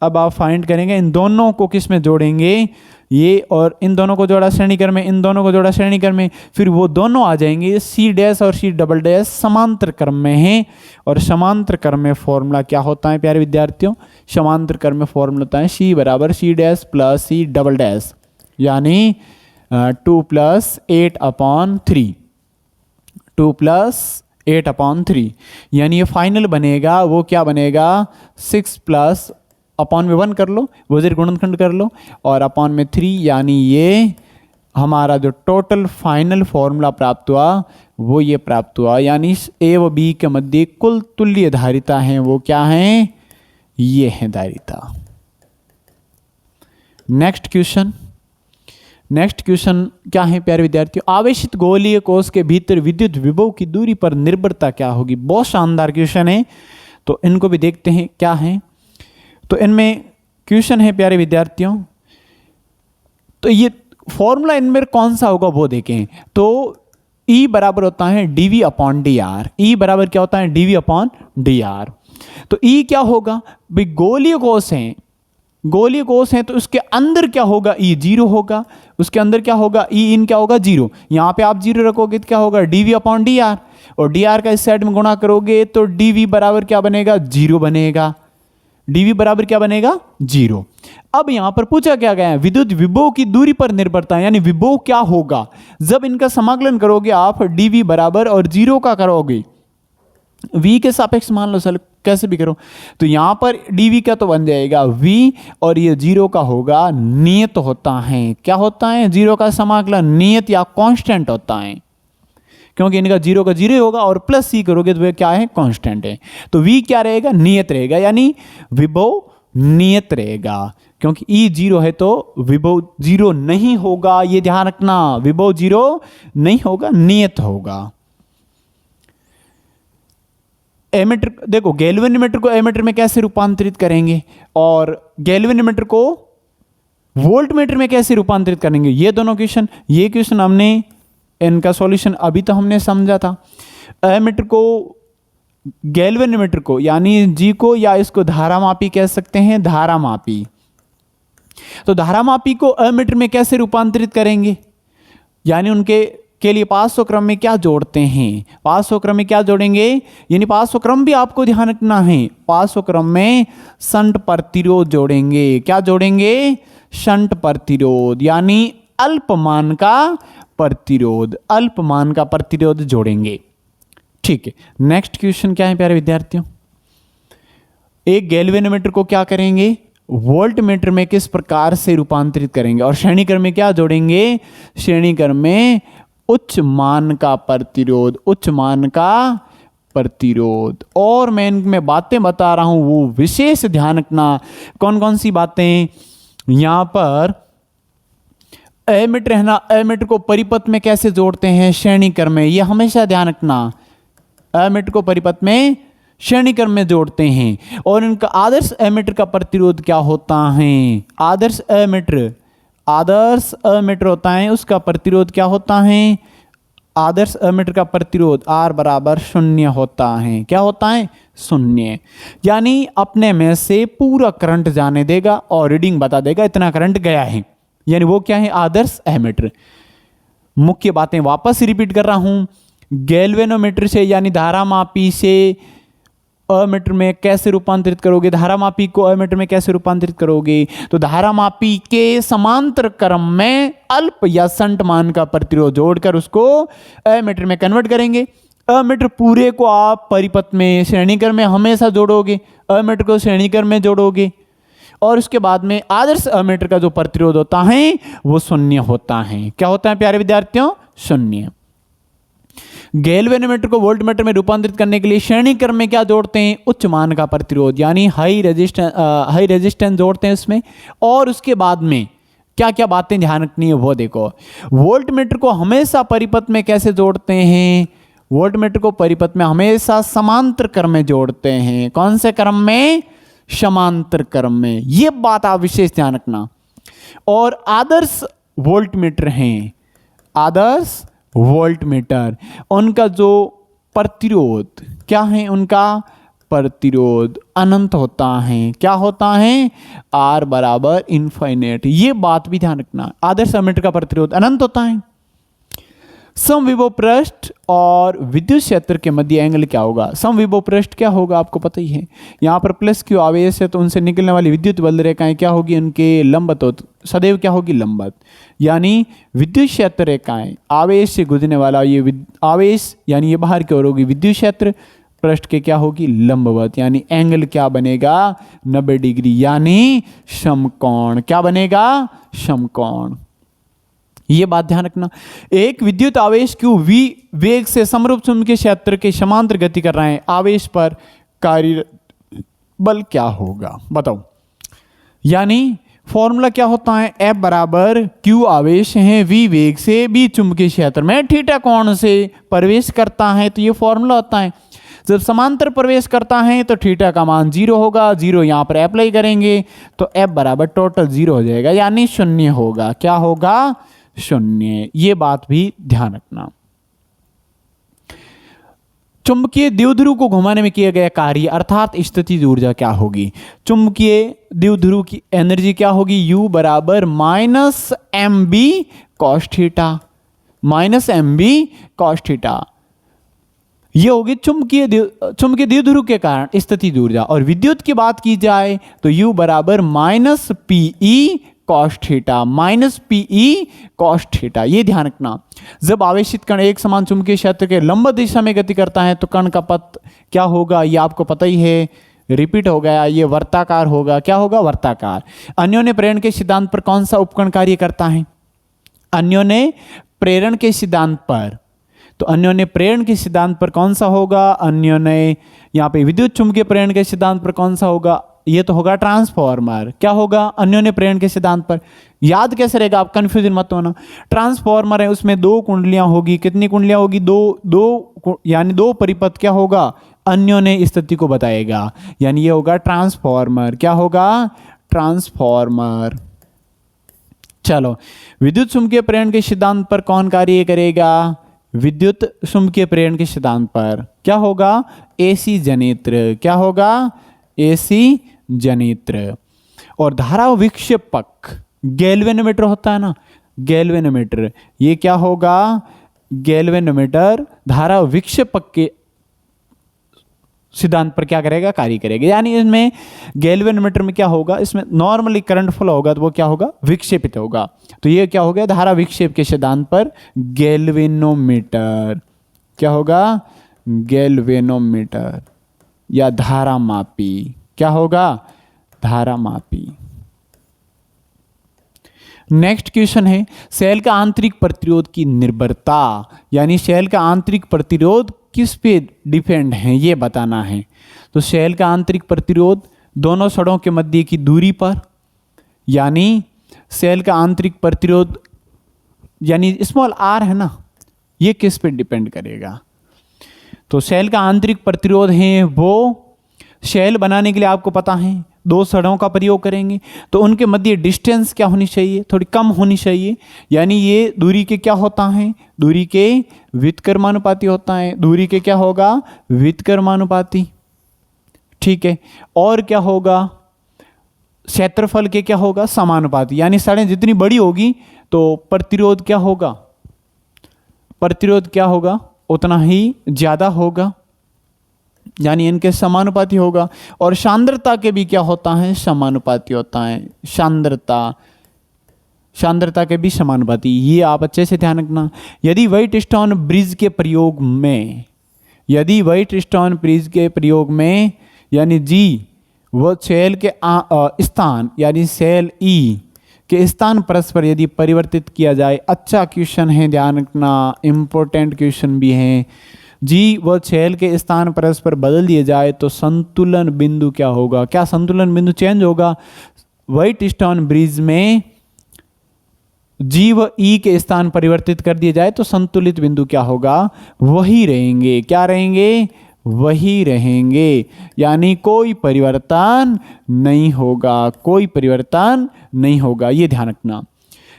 अब आप फाइंड करेंगे इन दोनों को किस में जोड़ेंगे, ये और इन दोनों को जोड़ा श्रेणी क्रम में, इन दोनों को जोड़ा श्रेणी क्रम में, फिर वो दोनों आ जाएंगे। सी डैश और सी डबल डैश समांतर क्रम में हैं और समांतर क्रम में फॉर्मूला क्या होता है प्यारे विद्यार्थियों, समांतर क्रम में फॉर्मूला होता है सी बराबर C dash plus C double dash, यानी 2 + 8/3, 2 + 8/3, यानी ये फाइनल बनेगा वो क्या बनेगा 6 + अपॉन में 1 कर लो, वजीर गुणनखंड कर लो और अपॉन में 3, यानी ये हमारा जो टोटल फाइनल फॉर्मूला प्राप्त हुआ वो ये प्राप्त हुआ, यानी ए व बी के मध्य कुल तुल्य धारिता है वो क्या है, ये है धारिता। नेक्स्ट क्वेश्चन क्या है प्यारे विद्यार्थियों, आवेशित गोलीय कोश के भीतर विद्युत विभव की दूरी पर निर्भरता क्या होगी। बहुत शानदार क्वेश्चन है, तो इनको भी देखते हैं क्या है। तो इनमें क्वेश्चन है प्यारे विद्यार्थियों, तो ये फॉर्मूला इनमें कौन सा होगा वो देखें। तो E बराबर होता है dV/dr, E बराबर क्या होता है dV/dr। तो E क्या होगा भाई, गोलीय कोश है तो उसके अंदर क्या होगा, E 0 होगा, उसके अंदर क्या होगा E इन क्या होगा 0, यहां पे आप 0 रखोगे तो क्या होगा dV/dr, और dr का इस साइड में गुणा करोगे तो dV बराबर क्या बनेगा 0 बनेगा, dV बराबर क्या बनेगा 0। अब यहां पर पूछा क्या गया है, विद्युत विभव की दूरी पर निर्भरता, यानी विभव क्या होगा जब इनका समाकलन करोगे आप dV बराबर और 0 का करोगे, V के सापेक्ष मान लो, चलो कैसे भी करो, तो यहां पर dV का तो बन जाएगा V और ये 0 का होगा नियत होता है, क्या होता है 0 का समाकलन नियत या कांस्टेंट होता है, क्योंकि इनका 0 का 0 होगा और प्लस C करोगे तो वे क्या है कांस्टेंट है। तो V क्या रहेगा नियत रहेगा, यानी विभव नियत रहेगा, क्योंकि E 0 है तो विभव 0 नहीं होगा, ये ध्यान रखना, विभव 0 नहीं होगा नियत होगा। एमीटर देखो, गैल्वेनोमीटर को एमीटर में कैसे रूपांतरित करेंगे और गैल्वेनोमीटर को वोल्टमीटर में कैसे रूपांतरित करेंगे, ये दोनों क्वेश्चन, ये क्वेश्चन हमने इनका सॉल्यूशन अभी तो हमने समझा था। एमीटर को गैल्वेनोमीटर को यानी जी को, या इसको धारामापी कह सकते हैं, धारामापी, तो धारामापी को एमीटर में कैसे रूपांतरित करेंगे, यानी उनके के लिए 500 क्रम में क्या जोड़ते हैं, 500 क्रम में क्या जोड़ेंगे, यानी 500 क्रम भी आपको ध्यान रखना है, 500 क्रम में शंट प्रतिरोध जोड़ेंगे, क्या जोड़ेंगे शंट प्रतिरोध, यानी अल्पमान का प्रतिरोध जोड़ेंगे। ठीक है, नेक्स्ट क्वेश्चन क्या है प्यारे विद्यार्थियों, एक गैल्वेनोमीटर को क्या करेंगे वोल्टमीटर में किस प्रकार से रूपांतरित करेंगे, और श्रेणी क्रम में क्या जोड़ेंगे, श्रेणी क्रम में उच्च मान का प्रतिरोध। और मैं इनमें बातें बता रहा हूं वो विशेष ध्यान रखना, कौन कौन सी बातें, यहां पर एमीटर है ना, एमीटर को परिपथ में कैसे जोड़ते हैं श्रेणी क्रम में, यह हमेशा ध्यान रखना, एमीटर को परिपथ में श्रेणी क्रम में जोड़ते हैं। और इनका आदर्श एमीटर का प्रतिरोध क्या होता है, आदर्श एमीटर होता है, उसका प्रतिरोध क्या होता है, आदर्श एमीटर का प्रतिरोध R बराबर 0 होता है, क्या होता है 0, यानी अपने में से पूरा करंट जाने देगा और रीडिंग बता देगा इतना करंट गया है, यानी वो क्या है आदर्श एमीटर। मुख्य बातें वापस रिपीट कर रहा हूं, गैल्वेनोमीटर से यानी धारामापी से एमीटर में कैसे रूपांतरित करोगे, धारामापी को एमीटर में कैसे रूपांतरित करोगे, तो धारामापी के समांतर क्रम में अल्प या शंट मान का प्रतिरोध जोड़कर उसको एमीटर में कन्वर्ट करेंगे। एमीटर पूरे को आप परिपथ में श्रेणी क्रम में हमेशा जोड़ोगे, एमीटर को श्रेणी क्रम में जोड़ोगे, और उसके बाद में आदर्श एमीटर का जो प्रतिरोध होता है वो 0 होता है, क्या होता है प्यारे विद्यार्थियों 0। गैल्वेनोमीटर को वोल्टमीटर में रूपांतरित करने के लिए श्रेणी क्रम में क्या जोड़ते हैं, उच्च मान का प्रतिरोध, यानी हाई रेजिस्टेंस जोड़ते हैं उसमें। और उसके बाद में क्या क्या बातें ध्यान रखनी है वो देखो, वोल्टमीटर को हमेशा परिपथ में कैसे जोड़ते हैं, वोल्टमीटर को परिपथ में हमेशा समांतर क्रम में जोड़ते हैं। कौन से क्रम में? समांतर क्रम में। ये बात आप विशेष ध्यान रखना। और आदर्श वोल्टमीटर हैं, आदर्श वोल्टमीटर, उनका जो प्रतिरोध क्या है? उनका प्रतिरोध अनंत होता है। क्या होता है? R बराबर इनफाइनाइट। ये बात भी ध्यान रखना, आदर्श वोल्टमीटर का प्रतिरोध अनंत होता है। समविभव पृष्ठ और विद्युत क्षेत्र के मध्य एंगल क्या होगा? समविभव पृष्ठ क्या होगा? आपको पता ही है। यहाँ पर प्लस क्यू आवेश है तो उनसे निकलने वाली विद्युत बल रेखाएं क्या होगी? उनके लंबवत हो, सदैव क्या होगी? लंबवत। यानी विद्युत क्षेत्र रेखाएं, आवेश से गुजरने वाला ये आवेश यानी ये बाहर की ओर होगी विद्युत क्षेत्र, पृष्ठ के क्या होगी? लंबवत। यानी एंगल क्या बनेगा? 90 डिग्री, यानी समकोण। क्या बनेगा? समकोण। ये बात ध्यान रखना। एक विद्युत आवेश क्यू v वेग से समरूप चुंबकीय क्षेत्र के समांतर गति कर रहे हैं, आवेश पर कार्य बल क्या होगा? बताओ। यानी फॉर्मूला क्या होता है? F बराबर Q आवेश है, V वेग से B चुंबकीय क्षेत्र में थीटा कोण से प्रवेश करता है, तो ये फॉर्मूला होता है। जब समांतर प्रवेश करता है तो थीटा का मान 0 होगा, 0 यहां पर अप्लाई करेंगे तो F बराबर टोटल 0 हो जाएगा, यानी 0 होगा। क्या होगा? 0। ये बात भी ध्यान रखना। चुंबकीय द्विध्रुव को घुमाने में किया गया कार्य अर्थात स्थितिज ऊर्जा क्या होगी? चुंबकीय द्विध्रुव की एनर्जी क्या होगी? U बराबर -mb cos theta, -mb cos theta. ये होगी चुंबकीय द्विध्रुव के कारण स्थितिज ऊर्जा। और विद्युत की बात की जाए तो U बराबर -pe cos theta, -pe cos theta. ये ध्यान रखना। जब आवेशित कण एक समान चुंबकीय क्षेत्र के लंब दिशा में गति करता है तो कण का पथ क्या होगा? ये आपको पता ही है, रिपीट हो गया, ये वर्ताकार होगा। क्या होगा? वर्ताकार। अन्योन्य प्रेरण के सिद्धांत पर कौन सा उपकरण कार्य करता है? अन्योन्य प्रेरण के सिद्धांत पर, तो अन्योन्य प्रेरण के सिद्धांत पर कौन सा होगा? अन्योन्य, यहाँ पे विद्युत चुंबकीय प्रेरण के सिद्धांत पर कौन सा होगा? ये तो होगा ट्रांसफॉर्मर। क्या होगा? अन्योन्य प्रेरण के सिद्धांत पर। याद कैसे रहेगा? आप कंफ्यूजन मत होना। ट्रांसफॉर्मर है, उसमें 2 कुंडलियां होगी। कितनी कुंडलियां होगी? दो यानी 2 परिपथ क्या होगा? अन्योन्य स्थिति को बताएगा, यानी ये होगा ट्रांसफॉर्मर। क्या होगा? ट्रांसफॉर्मर। चलो, विद्युत चुंबकीय प्रेरण के सिद्धांत पर कौन कार्य करेगा? विद्युत चुंबकीय प्रेरण के सिद्धांत पर क्या होगा? एसी जनित्र। क्या होगा? एसी जनित्र। और धारा विक्षेपक गैल्वेनोमीटर होता है ना, गैल्वेनोमीटर, ये क्या होगा? गैल्वेनोमीटर धारा विक्षेपक के सिद्धांत पर क्या करेगा? कार्य करेगा। यानी इसमें गैल्वेनोमीटर में क्या होगा? इसमें नॉर्मली करंट फ्लो होगा तो वो क्या होगा? विक्षेपित होगा। तो ये क्या हो गया? धारा विक्षेप के सिद्धांत पर गैल्वेनोमीटर। क्या होगा? गैल्वेनोमीटर या धारा मापी। क्या होगा? धारा मापी। नेक्स्ट क्वेश्चन है, सेल का आंतरिक प्रतिरोध की निर्भरता, यानी सेल का आंतरिक प्रतिरोध किस पे डिपेंड है ये बताना है। तो सेल का आंतरिक प्रतिरोध दोनों छड़ों के मध्य की दूरी पर, यानी सेल का आंतरिक प्रतिरोध यानी स्मॉल r है ना, ये किस पे डिपेंड करेगा? तो सेल का आंतरिक प्रतिरोध है वो, सेल बनाने के लिए आपको पता है 2 छड़ों का प्रयोग करेंगे तो उनके मध्य डिस्टेंस क्या होनी चाहिए? थोड़ी कम होनी चाहिए। यानी ये दूरी के क्या होता है? दूरी के व्युत्क्रमानुपाती होता है। दूरी के क्या होगा? व्युत्क्रमानुपाती। ठीक है। और क्या होगा? क्षेत्रफल के क्या होगा? समानुपाती। यानी सड़ें जितनी बड़ी होगी तो प्रतिरोध क्या होगा? प्रतिरोध क्या होगा? उतना ही ज्यादा होगा, यानी इनके समानुपाती होगा। और सांद्रता के भी क्या होता है? समानुपाती होता है। सांद्रता के भी समानुपाती। ये आप अच्छे से ध्यान रखना। यदि व्हाइटस्टोन ब्रिज के प्रयोग में, यदि व्हाइटस्टोन ब्रिज के प्रयोग में यानी जी वो सेल के स्थान यानी सेल ई के स्थान परस्पर यदि परिवर्तित किया जाए, अच्छा क्वेश्चन है, ध्यान रखना, इंपॉर्टेंट क्वेश्चन भी है। जी व सेल के स्थान परस्पर बदल दिए जाए तो संतुलन बिंदु क्या होगा? क्या संतुलन बिंदु चेंज होगा? व्हाइटस्टोन ब्रिज में जी व ई के स्थान परिवर्तित कर दिए जाए तो संतुलित बिंदु क्या होगा, वही रहेंगे। क्या रहेंगे, वही रहेंगे, यानी कोई परिवर्तन नहीं होगा, कोई परिवर्तन नहीं होगा, ये ध्यान रखना।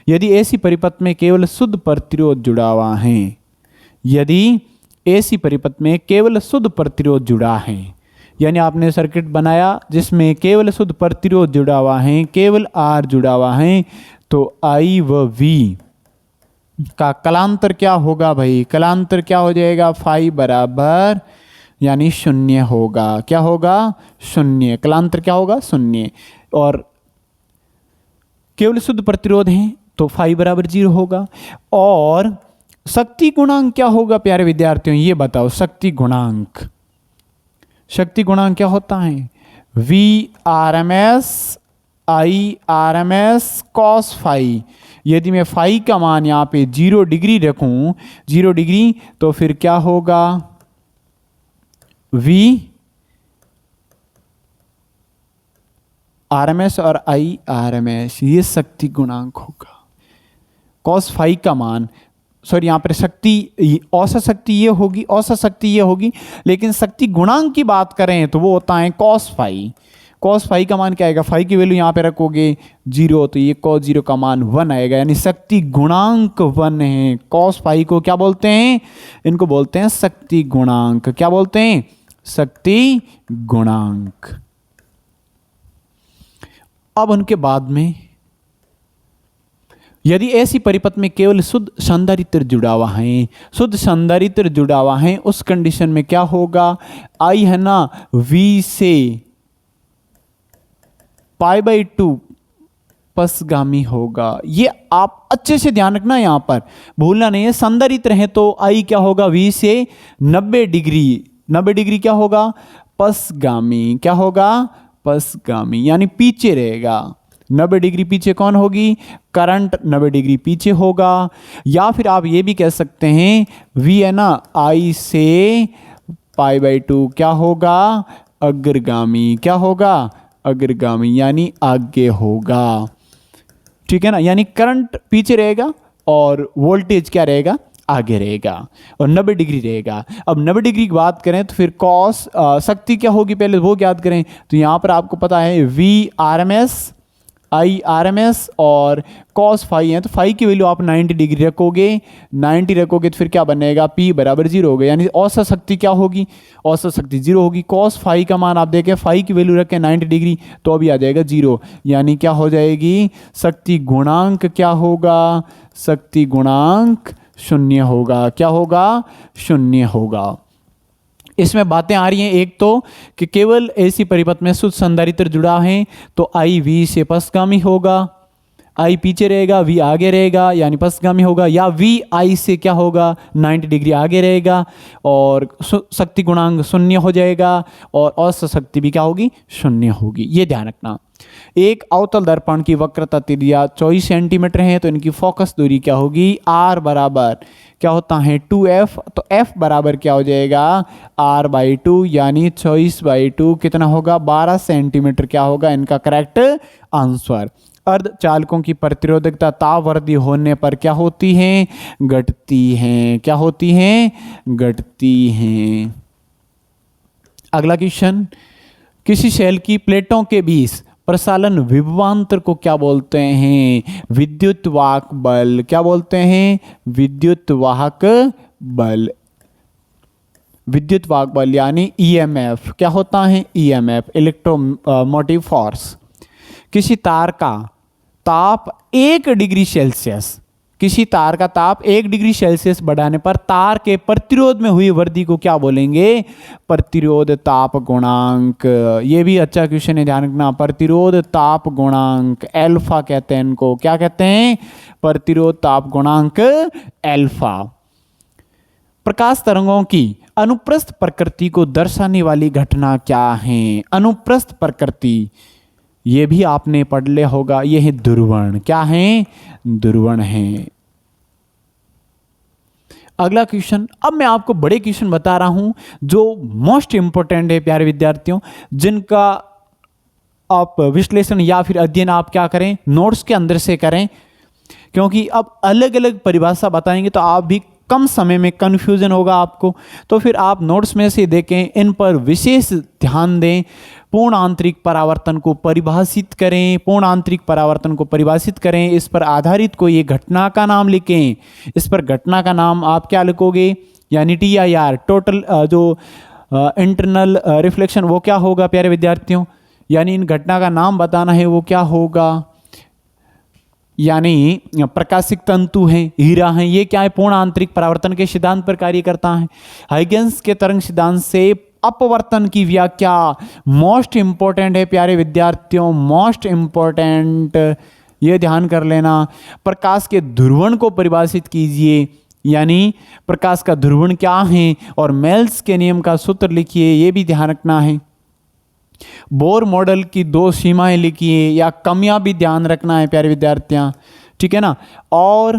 यदि ऐसी परिपथ में केवल शुद्ध प्रतिरोध जुड़ा हुआ है, यदि ऐसी परिपथ में केवल शुद्ध प्रतिरोध जुड़ा है, यानी आपने सर्किट बनाया जिसमें केवल शुद्ध प्रतिरोध जुड़ा हुआ है, केवल आर जुड़ा हुआ है, तो आई व वी का कलांतर क्या होगा भाई, कलांतर क्या हो जाएगा, फाई बराबर यानी शून्य होगा। क्या होगा, शून्य। कलांतर क्या होगा, शून्य। और केवल शुद्ध प्रतिरोध है तो फाई बराबर 0 होगा। और शक्ति गुणांक क्या होगा प्यारे विद्यार्थियों, ये बताओ। शक्ति गुणांक, शक्ति गुणांक क्या होता है, V R M S I R M S cos phi. यदि मैं फाई का मान यहाँ पे 0 डिग्री रखूं, 0 डिग्री, तो फिर क्या होगा, वी आर एम एस और आई आर एम एस, ये शक्ति गुणांक होगा। कॉस फाई का मान, सॉरी यहाँ पर शक्ति, औसत शक्ति ये होगी, औसत शक्ति ये होगी, लेकिन शक्ति गुणांक की बात करें तो वो होता है कॉस फाई। कॉस फाई का मान क्या आएगा, फाई की वैल्यू यहाँ पे रखोगे 0, तो ये कॉस 0 का मान 1 आएगा, यानी शक्ति गुणांक 1 है। कॉस फाई को क्या बोलते हैं, इनको बोलते हैं शक्ति गुणांक। क्या बोलते हैं, शक्ति गुणांक। अब उनके बाद में यदि ऐसी परिपथ में केवल शुद्ध संधारित्र जुड़ा हुआ है, शुद्ध संधारित्र जुड़ा हुआ है, उस कंडीशन में क्या होगा, आई है ना V से π/2 पसगामी होगा। ये आप अच्छे से ध्यान रखना, यहां पर भूलना नहीं है। संधारित्र है तो आई क्या होगा, V से 90 डिग्री, 90 डिग्री क्या होगा, पसगामी। क्या होगा, पसगामी, यानी पीछे रहेगा। 90 डिग्री पीछे कौन होगी, करंट 90 डिग्री पीछे होगा। या फिर आप ये भी कह सकते हैं V है ना I से π/2 क्या होगा, अग्रगामी। क्या होगा, अग्रगामी, यानी आगे होगा। ठीक है ना, यानी करंट पीछे रहेगा और वोल्टेज क्या रहेगा, आगे रहेगा, और 90 डिग्री रहेगा। अब 90 डिग्री की बात करें तो फिर कॉस शक्ति क्या होगी, पहले वो याद करें। तो यहां पर आपको पता है V RMS I R M S और कॉस फाई है, तो फाई की वैल्यू आप 90 डिग्री रखोगे, 90 रखोगे तो फिर क्या बनेगा, P बराबर 0 होगा, यानी औसत शक्ति क्या होगी, औसत शक्ति 0 होगी। कॉस फाई का मान आप देखें, फाई की वैल्यू रखें 90 डिग्री तो अभी आ जाएगा 0, यानी क्या हो जाएगी, शक्ति गुणांक क्या होगा, शक्ति गुणांक 0 होगा। क्या होगा, 0 होगा। इसमें बातें आ रही हैं, एक तो कि केवल ऐसी परिपथ में शुद्ध संधारित्र जुड़ा है तो आई V से पसगामी होगा, आई पीछे रहेगा, V आगे रहेगा, यानी पसगामी होगा। या V I से क्या होगा, 90 डिग्री आगे रहेगा और शक्ति गुणांक 0 हो जाएगा, और औसत शक्ति भी क्या होगी, 0 होगी। ये ध्यान रखना। एक अवतल दर्पण की वक्रता त्रिज्या 24 सेंटीमीटर है, तो इनकी फोकस दूरी क्या होगी, R बराबर क्या होता है 2F, तो F बराबर क्या हो जाएगा, R/2, यानी 24/2 कितना होगा, 12 सेंटीमीटर क्या होगा इनका करेक्ट आंसर। अर्धचालकों की प्रतिरोधकता ताप वृद्धि होने पर क्या होती है, घटती है। क्या होती है, घटती है। अगला क्वेश्चन, किसी सेल की प्लेटों के बीच प्रसालन विभवांतर को क्या बोलते हैं, विद्युत वाहक बल। क्या बोलते हैं, विद्युत वाहक बल। विद्युत वाहक बल यानी EMF। क्या होता है, EMF इलेक्ट्रोमोटिव फोर्स। किसी तार का ताप 1 डिग्री सेल्सियस, किसी तार का ताप 1 डिग्री सेल्सियस बढ़ाने पर तार के प्रतिरोध में हुई वृद्धि को क्या बोलेंगे, प्रतिरोध ताप गुणांक। ये भी अच्छा क्वेश्चन है, ध्यान रखना। प्रतिरोध ताप गुणांक एल्फा कहते हैं इनको। क्या कहते हैं, प्रतिरोध ताप गुणांक एल्फा। प्रकाश तरंगों की अनुप्रस्थ प्रकृति को दर्शाने वाली घटना क्या है, अनुप्रस्थ प्रकृति, ये भी आपने पढ़ लिया होगा। ये है ध्रुवण। क्या है, ध्रुवण है। अगला क्वेश्चन, अब मैं आपको बड़े क्वेश्चन बता रहा हूं जो मोस्ट इंपॉर्टेंट है प्यारे विद्यार्थियों, जिनका आप विश्लेषण या फिर अध्ययन आप क्या करें, नोट्स के अंदर से करें। क्योंकि अब अलग अलग परिभाषा बताएंगे तो आप भी कम समय में कन्फ्यूजन होगा आपको। तो फिर आप नोट्स में से देखें, इन पर विशेष ध्यान दें। पूर्ण आंतरिक परावर्तन को परिभाषित करें, पूर्ण आंतरिक परावर्तन को परिभाषित करें। इस पर आधारित कोई एक घटना का नाम लिखें। इस पर घटना का नाम आप क्या लिखोगे, यानी TIR, टोटल जो इंटरनल रिफ्लेक्शन, वो क्या होगा प्यारे विद्यार्थियों, यानी इन घटना का नाम बताना है, वो क्या होगा, यानी प्रकाशिक तंतु हैं, हीरा हैं, ये क्या है, पूर्ण आंतरिक परावर्तन के सिद्धांत पर कार्य करता है। हाइगेंस के तरंग सिद्धांत से अपवर्तन की व्याख्या मोस्ट इंपॉर्टेंट है प्यारे विद्यार्थियों, मोस्ट इंपॉर्टेंट, ये ध्यान कर लेना। प्रकाश के ध्रुवण को परिभाषित कीजिए, यानी प्रकाश का ध्रुवण क्या है, और मेल्स के नियम का सूत्र लिखिए, ये भी ध्यान रखना है। बोर मॉडल की 2 सीमाएं लिखिए, या कमियां भी ध्यान रखना है प्यारे विद्यार्थियों, ठीक है ना। और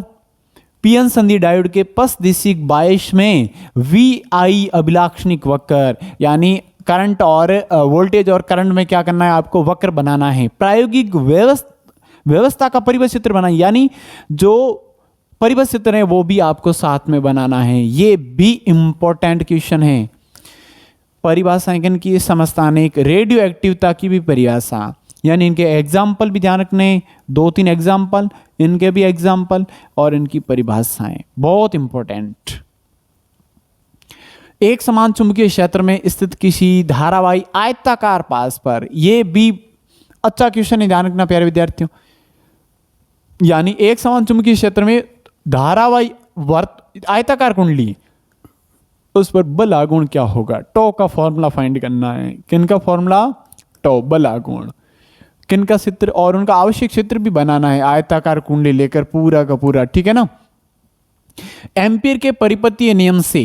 पीएन संधि डायोड के पश्च दिशिक बायस में VI अभिलाक्षणिक वक्र, यानी करंट और वोल्टेज और करंट में क्या करना है, आपको वक्र बनाना है। प्रायोगिक व्यवस्था का परिपथ चित्र बनाना, यानी जो परिपथ चित्र है वो भी आपको साथ में बनाना है। ये भी इंपॉर्टेंट क्वेश्चन है। परिभाषा की समस्थानिक रेडियो एक्टिवता की भी परिभाषा, यानी इनके एग्जाम्पल भी ध्यान रखने, 2-3 एग्जाम्पल, इनके भी एग्जाम्पल और इनकी परिभाषाएं बहुत इंपॉर्टेंट। एक समान चुंबकीय क्षेत्र में स्थित किसी धारावाही आयताकार पास पर, यह भी अच्छा क्वेश्चन है, ध्यान रखना प्यारे विद्यार्थियों। यानी एक समान चुंबकीय क्षेत्र में धारावाही आयताकार कुंडली, उस पर बल आघूर्ण क्या होगा, टॉ का फॉर्मूला फाइंड करना है। किनका फॉर्मूला, टॉ, बल आघूर्ण, किनका चित्र, और उनका आवश्यक चित्र भी बनाना है, आयताकार कुंडली लेकर पूरा का पूरा, ठीक है ना। एम्पीयर के परिपतीय नियम से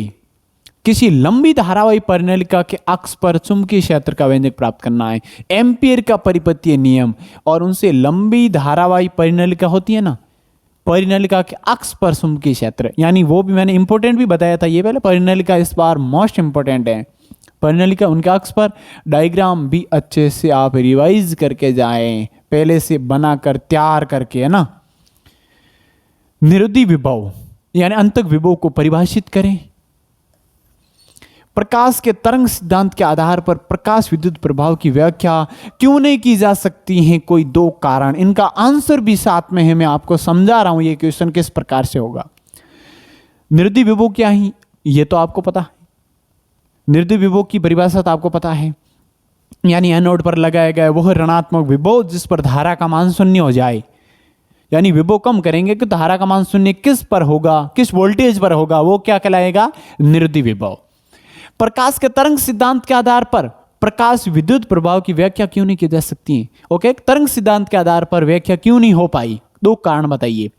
किसी लंबी धारावाही परिनलिका के अक्ष पर चुंबकीय क्षेत्र का व्यंजक प्राप्त करना है। एम्पीयर का परिपतीय नियम और उनसे लंबी धारावाही परिनलिका होती है ना, परिनलिका के अक्ष पर चुंबकीय क्षेत्र, यानी वो भी मैंने इंपॉर्टेंट भी बताया था ये पहले, परिनलिका इस बार मोस्ट इंपॉर्टेंट है। परिनलिका उनके अक्ष पर, डायग्राम भी अच्छे से आप रिवाइज करके जाएं, पहले से बनाकर तैयार करके, है ना। निरुद्धि विभव यानी अंतक विभव को परिभाषित करें। प्रकाश के तरंग सिद्धांत के आधार पर प्रकाश विद्युत प्रभाव की व्याख्या क्यों नहीं की जा सकती है, कोई 2 कारण, इनका आंसर भी साथ में है, मैं आपको समझा रहा हूं ये क्वेश्चन किस प्रकार से होगा। निरुद्धि विभव क्या है, ये तो आपको पता है। निरुद्धि विभव की परिभाषा तो आपको पता है, यानी एनोड पर लगाया गया वह ऋणात्मक विभव जिस पर धारा का मान 0 हो जाए, यानी विभव कम करेंगे कि धारा का मान 0 किस पर होगा, किस वोल्टेज पर होगा, वो क्या कहलाएगा, निरुद्धि विभव। प्रकाश के तरंग सिद्धांत के आधार पर प्रकाश विद्युत प्रभाव की व्याख्या क्यों नहीं की जा सकती है, ओके। तरंग सिद्धांत के आधार पर व्याख्या क्यों नहीं हो पाई, 2 कारण बताइए।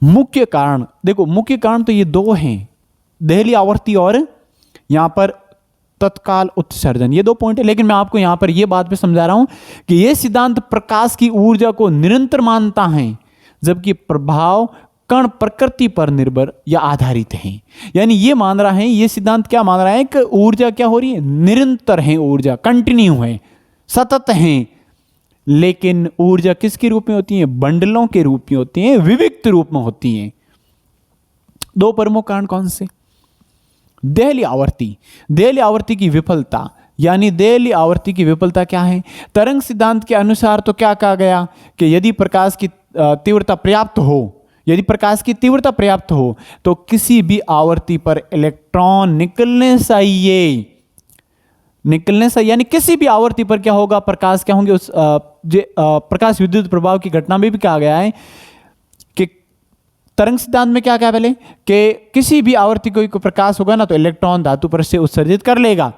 मुख्य कारण, देखो मुख्य कारण तो ये 2 हैं, देहली आवर्ती और यहां पर तत्काल उत्सर्जन, ये 2 पॉइंट है। लेकिन मैं आपको यहां पर यह बात भी समझा रहा हूं कि यह सिद्धांत प्रकाश की ऊर्जा को निरंतर मानता है, जबकि प्रभाव कण प्रकृति पर निर्भर या आधारित है। यानी ये मान रहा है, ये सिद्धांत क्या मान रहा है कि ऊर्जा क्या हो रही है, निरंतर है, ऊर्जा कंटिन्यू है, सतत है। लेकिन ऊर्जा किसके रूप में होती है, बंडलों के रूप में होती है, विविक्त रूप में होती है। 2 प्रमुख कारण कौन से, देहली आवर्ती, देहली आवर्ती की विफलता, यानी देहली आवर्ती की विफलता क्या है, तरंग सिद्धांत के अनुसार तो क्या कहा गया कि यदि प्रकाश की तीव्रता पर्याप्त हो, यदि प्रकाश की तीव्रता पर्याप्त हो तो किसी भी आवर्ती पर इलेक्ट्रॉन निकलने चाहिए, निकलने चाहिए, यानी किसी भी आवर्ती पर क्या होगा, प्रकाश क्या होंगे, उस प्रकाश विद्युत प्रभाव की घटना में भी कहा गया है कि तरंग सिद्धांत में क्या कहा पहले कि किसी भी आवर्ती कोई प्रकाश होगा ना तो इलेक्ट्रॉन धातु पर से उत्सर्जित कर लेगा।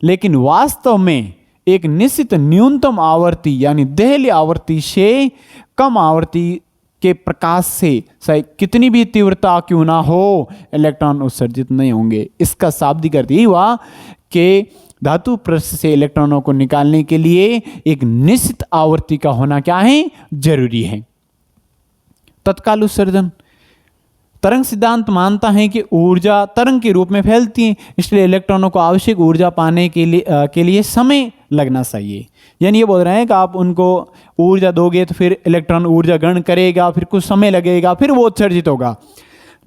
लेकिन वास्तव में एक निश्चित न्यूनतम आवर्ती यानी देहली आवर्ती से कम आवर्ती के प्रकाश से चाहे कितनी भी तीव्रता क्यों ना हो इलेक्ट्रॉन उत्सर्जित नहीं होंगे। इसका शाब्दिक अर्थ यही हुआ कि धातु पृष्ठ से इलेक्ट्रॉनों को निकालने के लिए एक निश्चित आवर्ती का होना क्या है, जरूरी है। तत्काल उत्सर्जन, तरंग सिद्धांत मानता है कि ऊर्जा तरंग के रूप में फैलती है, इसलिए इलेक्ट्रॉनों को आवश्यक ऊर्जा पाने के लिए समय लगना चाहिए। यानी ये बोल रहे हैं कि आप उनको ऊर्जा दोगे तो फिर इलेक्ट्रॉन ऊर्जा ग्रहण करेगा, फिर कुछ समय लगेगा, फिर वो उत्सर्जित होगा।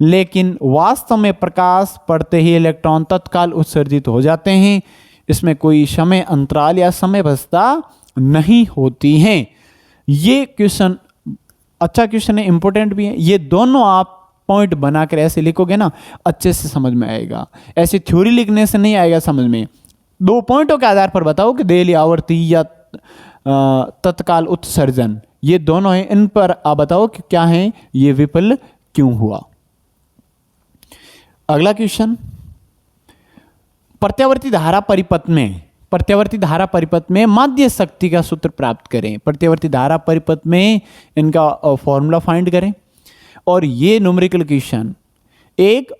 लेकिन वास्तव में प्रकाश पड़ते ही इलेक्ट्रॉन तत्काल उत्सर्जित हो जाते हैं, इसमें कोई समय अंतराल या समय व्यवस्था नहीं होती है। ये क्वेश्चन अच्छा क्वेश्चन है, इंपॉर्टेंट भी है। ये दोनों आप पॉइंट बनाकर ऐसे लिखोगे ना, अच्छे से समझ में आएगा। ऐसी थ्योरी लिखने से नहीं आएगा समझ में। 2 पॉइंटों के आधार पर बताओ कि देली आवर्ती या तत्काल उत्सर्जन, ये दोनों हैं, इन पर आप बताओ कि क्या है, ये विफल क्यों हुआ। अगला क्वेश्चन, प्रत्यावर्ती धारा परिपथ में माध्य शक्ति का सूत्र प्राप्त करें। प्रत्यावर्ती धारा परिपथ में इनका फॉर्मूला फाइंड करें। और ये न्यूमेरिकल क्वेश्चन, एक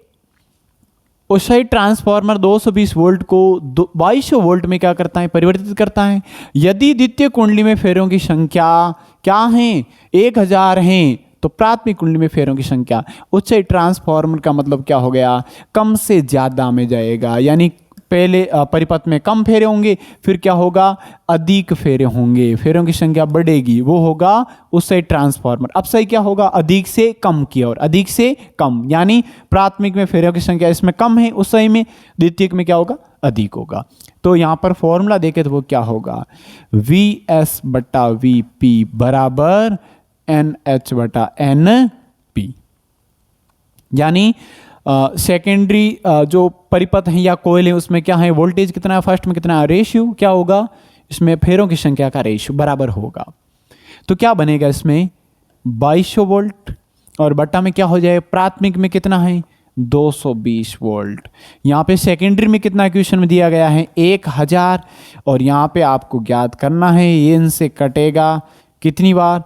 उत्साही ट्रांसफार्मर 220 वोल्ट को 2200 वोल्ट में क्या करता है, परिवर्तित करता है। यदि द्वितीय कुंडली में फेरों की संख्या क्या है, 1000 है, तो प्राथमिक कुंडली में फेरों की संख्या, उत्साही ट्रांसफार्मर का मतलब क्या हो गया, कम से ज्यादा में जाएगा। यानी पहले परिपथ में कम फेरे होंगे, फिर क्या होगा, अधिक फेरे होंगे, फेरों की संख्या बढ़ेगी, वो होगा उत्साही ट्रांसफार्मर। अब सही क्या होगा, अधिक से कम की ओर, अधिक से कम, यानी प्राथमिक में फेरों की संख्या इसमें कम है उत्साही में, द्वितीयक में क्या होगा, अधिक होगा। तो यहां पर फॉर्मूला देखे तो वो क्या होगा, VS बटा VP बराबर NH बटा NP। यानी सेकेंडरी जो परिपथ है या कोयल है उसमें क्या है, वोल्टेज कितना है, फर्स्ट में कितना है, रेशियो क्या होगा, इसमें फेरों की संख्या का रेशियो बराबर होगा। तो क्या बनेगा इसमें 2200 वोल्ट, और बट्टा में क्या हो जाए, प्राथमिक में कितना है 220 वोल्ट। यहाँ पे सेकेंडरी में कितना क्वेश्चन में दिया गया है 1000, और यहाँ पे आपको ज्ञात करना है, ये इनसे कटेगा कितनी बार,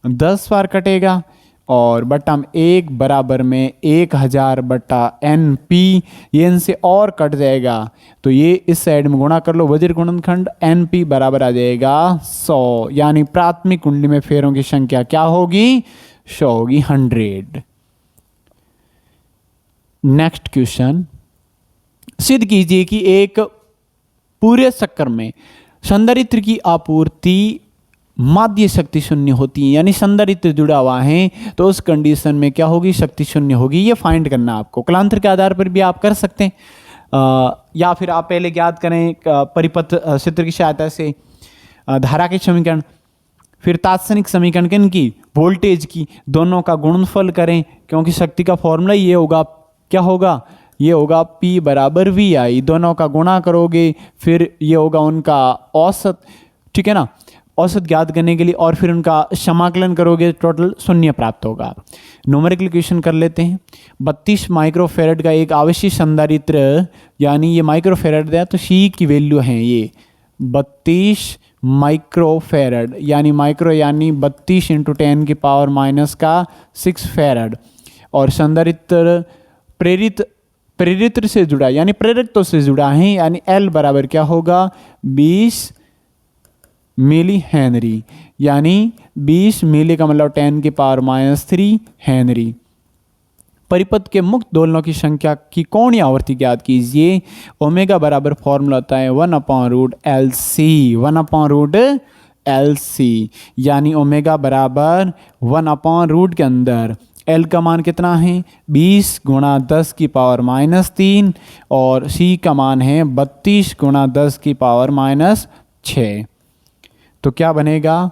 10 बार कटेगा, और बट्टा में 1 बराबर में 1000 बट्टा NP, ये इनसे और कट जाएगा, तो ये इस साइड में गुणा कर लो, वज्र गुणनखंड NP बराबर आ जाएगा 100। यानी प्राथमिक कुंडली में फेरों की संख्या क्या होगी, 100 होगी, 100। नेक्स्ट क्वेश्चन, सिद्ध कीजिए कि एक पूरे चक्कर में संधारित्र की आपूर्ति माध्य शक्ति शून्य होती है, यानी संधारित्र जुड़ा हुआ है, तो उस कंडीशन में क्या होगी, शक्ति शून्य होगी। ये फाइंड करना आपको, कलांतर के आधार पर भी आप कर सकते हैं, या फिर आप पहले ज्ञात करें परिपथ सूत्र की सहायता से धारा के समीकरण, फिर तात्क्षणिक समीकरण की वोल्टेज की, दोनों का गुणनफल करें, क्योंकि शक्ति का फॉर्मूला ये होगा, क्या होगा, ये होगा P बराबर VI, दोनों का गुणा करोगे, फिर ये होगा उनका औसत, ठीक है ना, औसत ज्ञात करने के लिए, और फिर उनका समाकलन करोगे, टोटल 0 प्राप्त होगा। न्यूमेरिकल क्वेश्चन कर लेते हैं। 32 माइक्रोफेरेड का एक आवश्यक संधारित्र, यानी ये माइक्रोफेरेड है तो C की वैल्यू है ये 32 माइक्रोफेरेड, यानी माइक्रो यानी 32 × 10⁻⁻6 फेरेड, और संधारित्र प्रेरित्र से जुड़ा, यानी प्रेरकत्व से जुड़ा है, यानी L बराबर क्या होगा, 20 मिली हेनरी, यानी 20 मिली का मतलब 10⁻³ हेनरी। परिपथ के मुक्त दोलनों की संख्या की कोणीय आवर्ती ज्ञात कीजिए। ओमेगा बराबर फॉर्मूला होता है 1/√LC, 1/√LC, यानी ओमेगा बराबर 1/√ के अंदर L का मान कितना है 20 × 10⁻³ और C का मान है 32 × 10⁻⁻6। तो क्या बनेगा,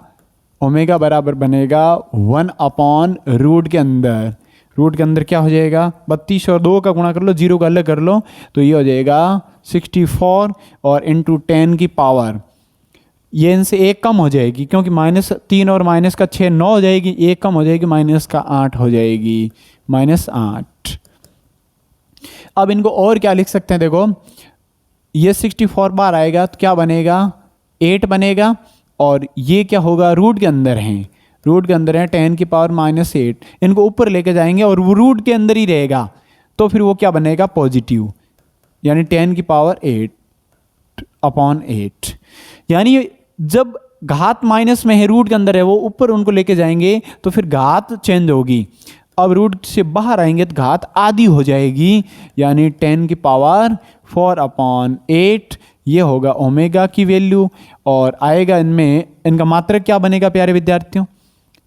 ओमेगा बराबर बनेगा 1/√ के अंदर, रूट के अंदर क्या हो जाएगा, 32 और 2 का गुणा कर लो, 0 का अलग कर लो, तो ये हो जाएगा 64, और इंटू 10 की पावर, ये इनसे 1 कम हो जाएगी, क्योंकि -3 और -6 9 हो जाएगी, 1 कम हो जाएगी, -8 हो जाएगी, -8। अब इनको और क्या लिख सकते हैं, देखो ये 64 बार आएगा तो क्या बनेगा, 8 बनेगा, और ये क्या होगा, रूट के अंदर है, रूट के अंदर है 10⁻⁻8, इनको ऊपर लेके जाएंगे और वो रूट के अंदर ही रहेगा, तो फिर वो क्या बनेगा, पॉजिटिव, यानी 10⁻8/8। यानी जब घात माइनस में है, रूट के अंदर है, वो ऊपर उनको लेके जाएंगे तो फिर घात चेंज होगी, अब रूट से बाहर आएंगे तो घात आधी हो जाएगी, यानी 10 की पावर 4/8 ये होगा ओमेगा की वैल्यू। और आएगा इनमें, इनका मात्रक क्या बनेगा प्यारे विद्यार्थियों,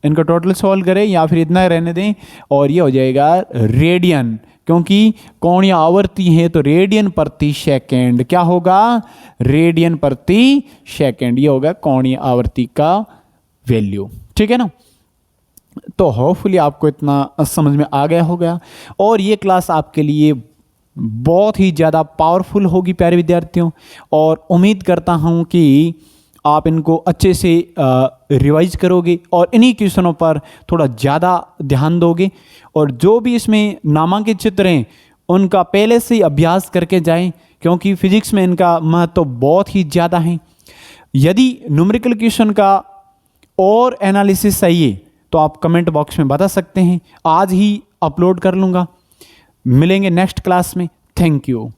इनका टोटल सॉल्व करें या फिर इतना रहने दें, और ये हो जाएगा रेडियन, क्योंकि कोणीय आवर्ती है तो रेडियन प्रति सेकेंड क्या होगा, रेडियन प्रति सेकेंड, ये होगा कोणीय आवर्ती का वैल्यू। ठीक है ना। तो होपफुली आपको इतना समझ में आ गया होगा, और ये क्लास आपके लिए बहुत ही ज़्यादा पावरफुल होगी प्यारे विद्यार्थियों, और उम्मीद करता हूँ कि आप इनको अच्छे से रिवाइज करोगे और इन्हीं क्वेश्चनों पर थोड़ा ज़्यादा ध्यान दोगे, और जो भी इसमें नामांकित चित्र हैं उनका पहले से ही अभ्यास करके जाएं, क्योंकि फिजिक्स में इनका महत्व बहुत ही ज़्यादा है। यदि न्यूमेरिकल क्वेश्चन का और एनालिसिस चाहिए तो आप कमेंट बॉक्स में बता सकते हैं, आज ही अपलोड कर लूँगा। मिलेंगे नेक्स्ट क्लास में। Thank you.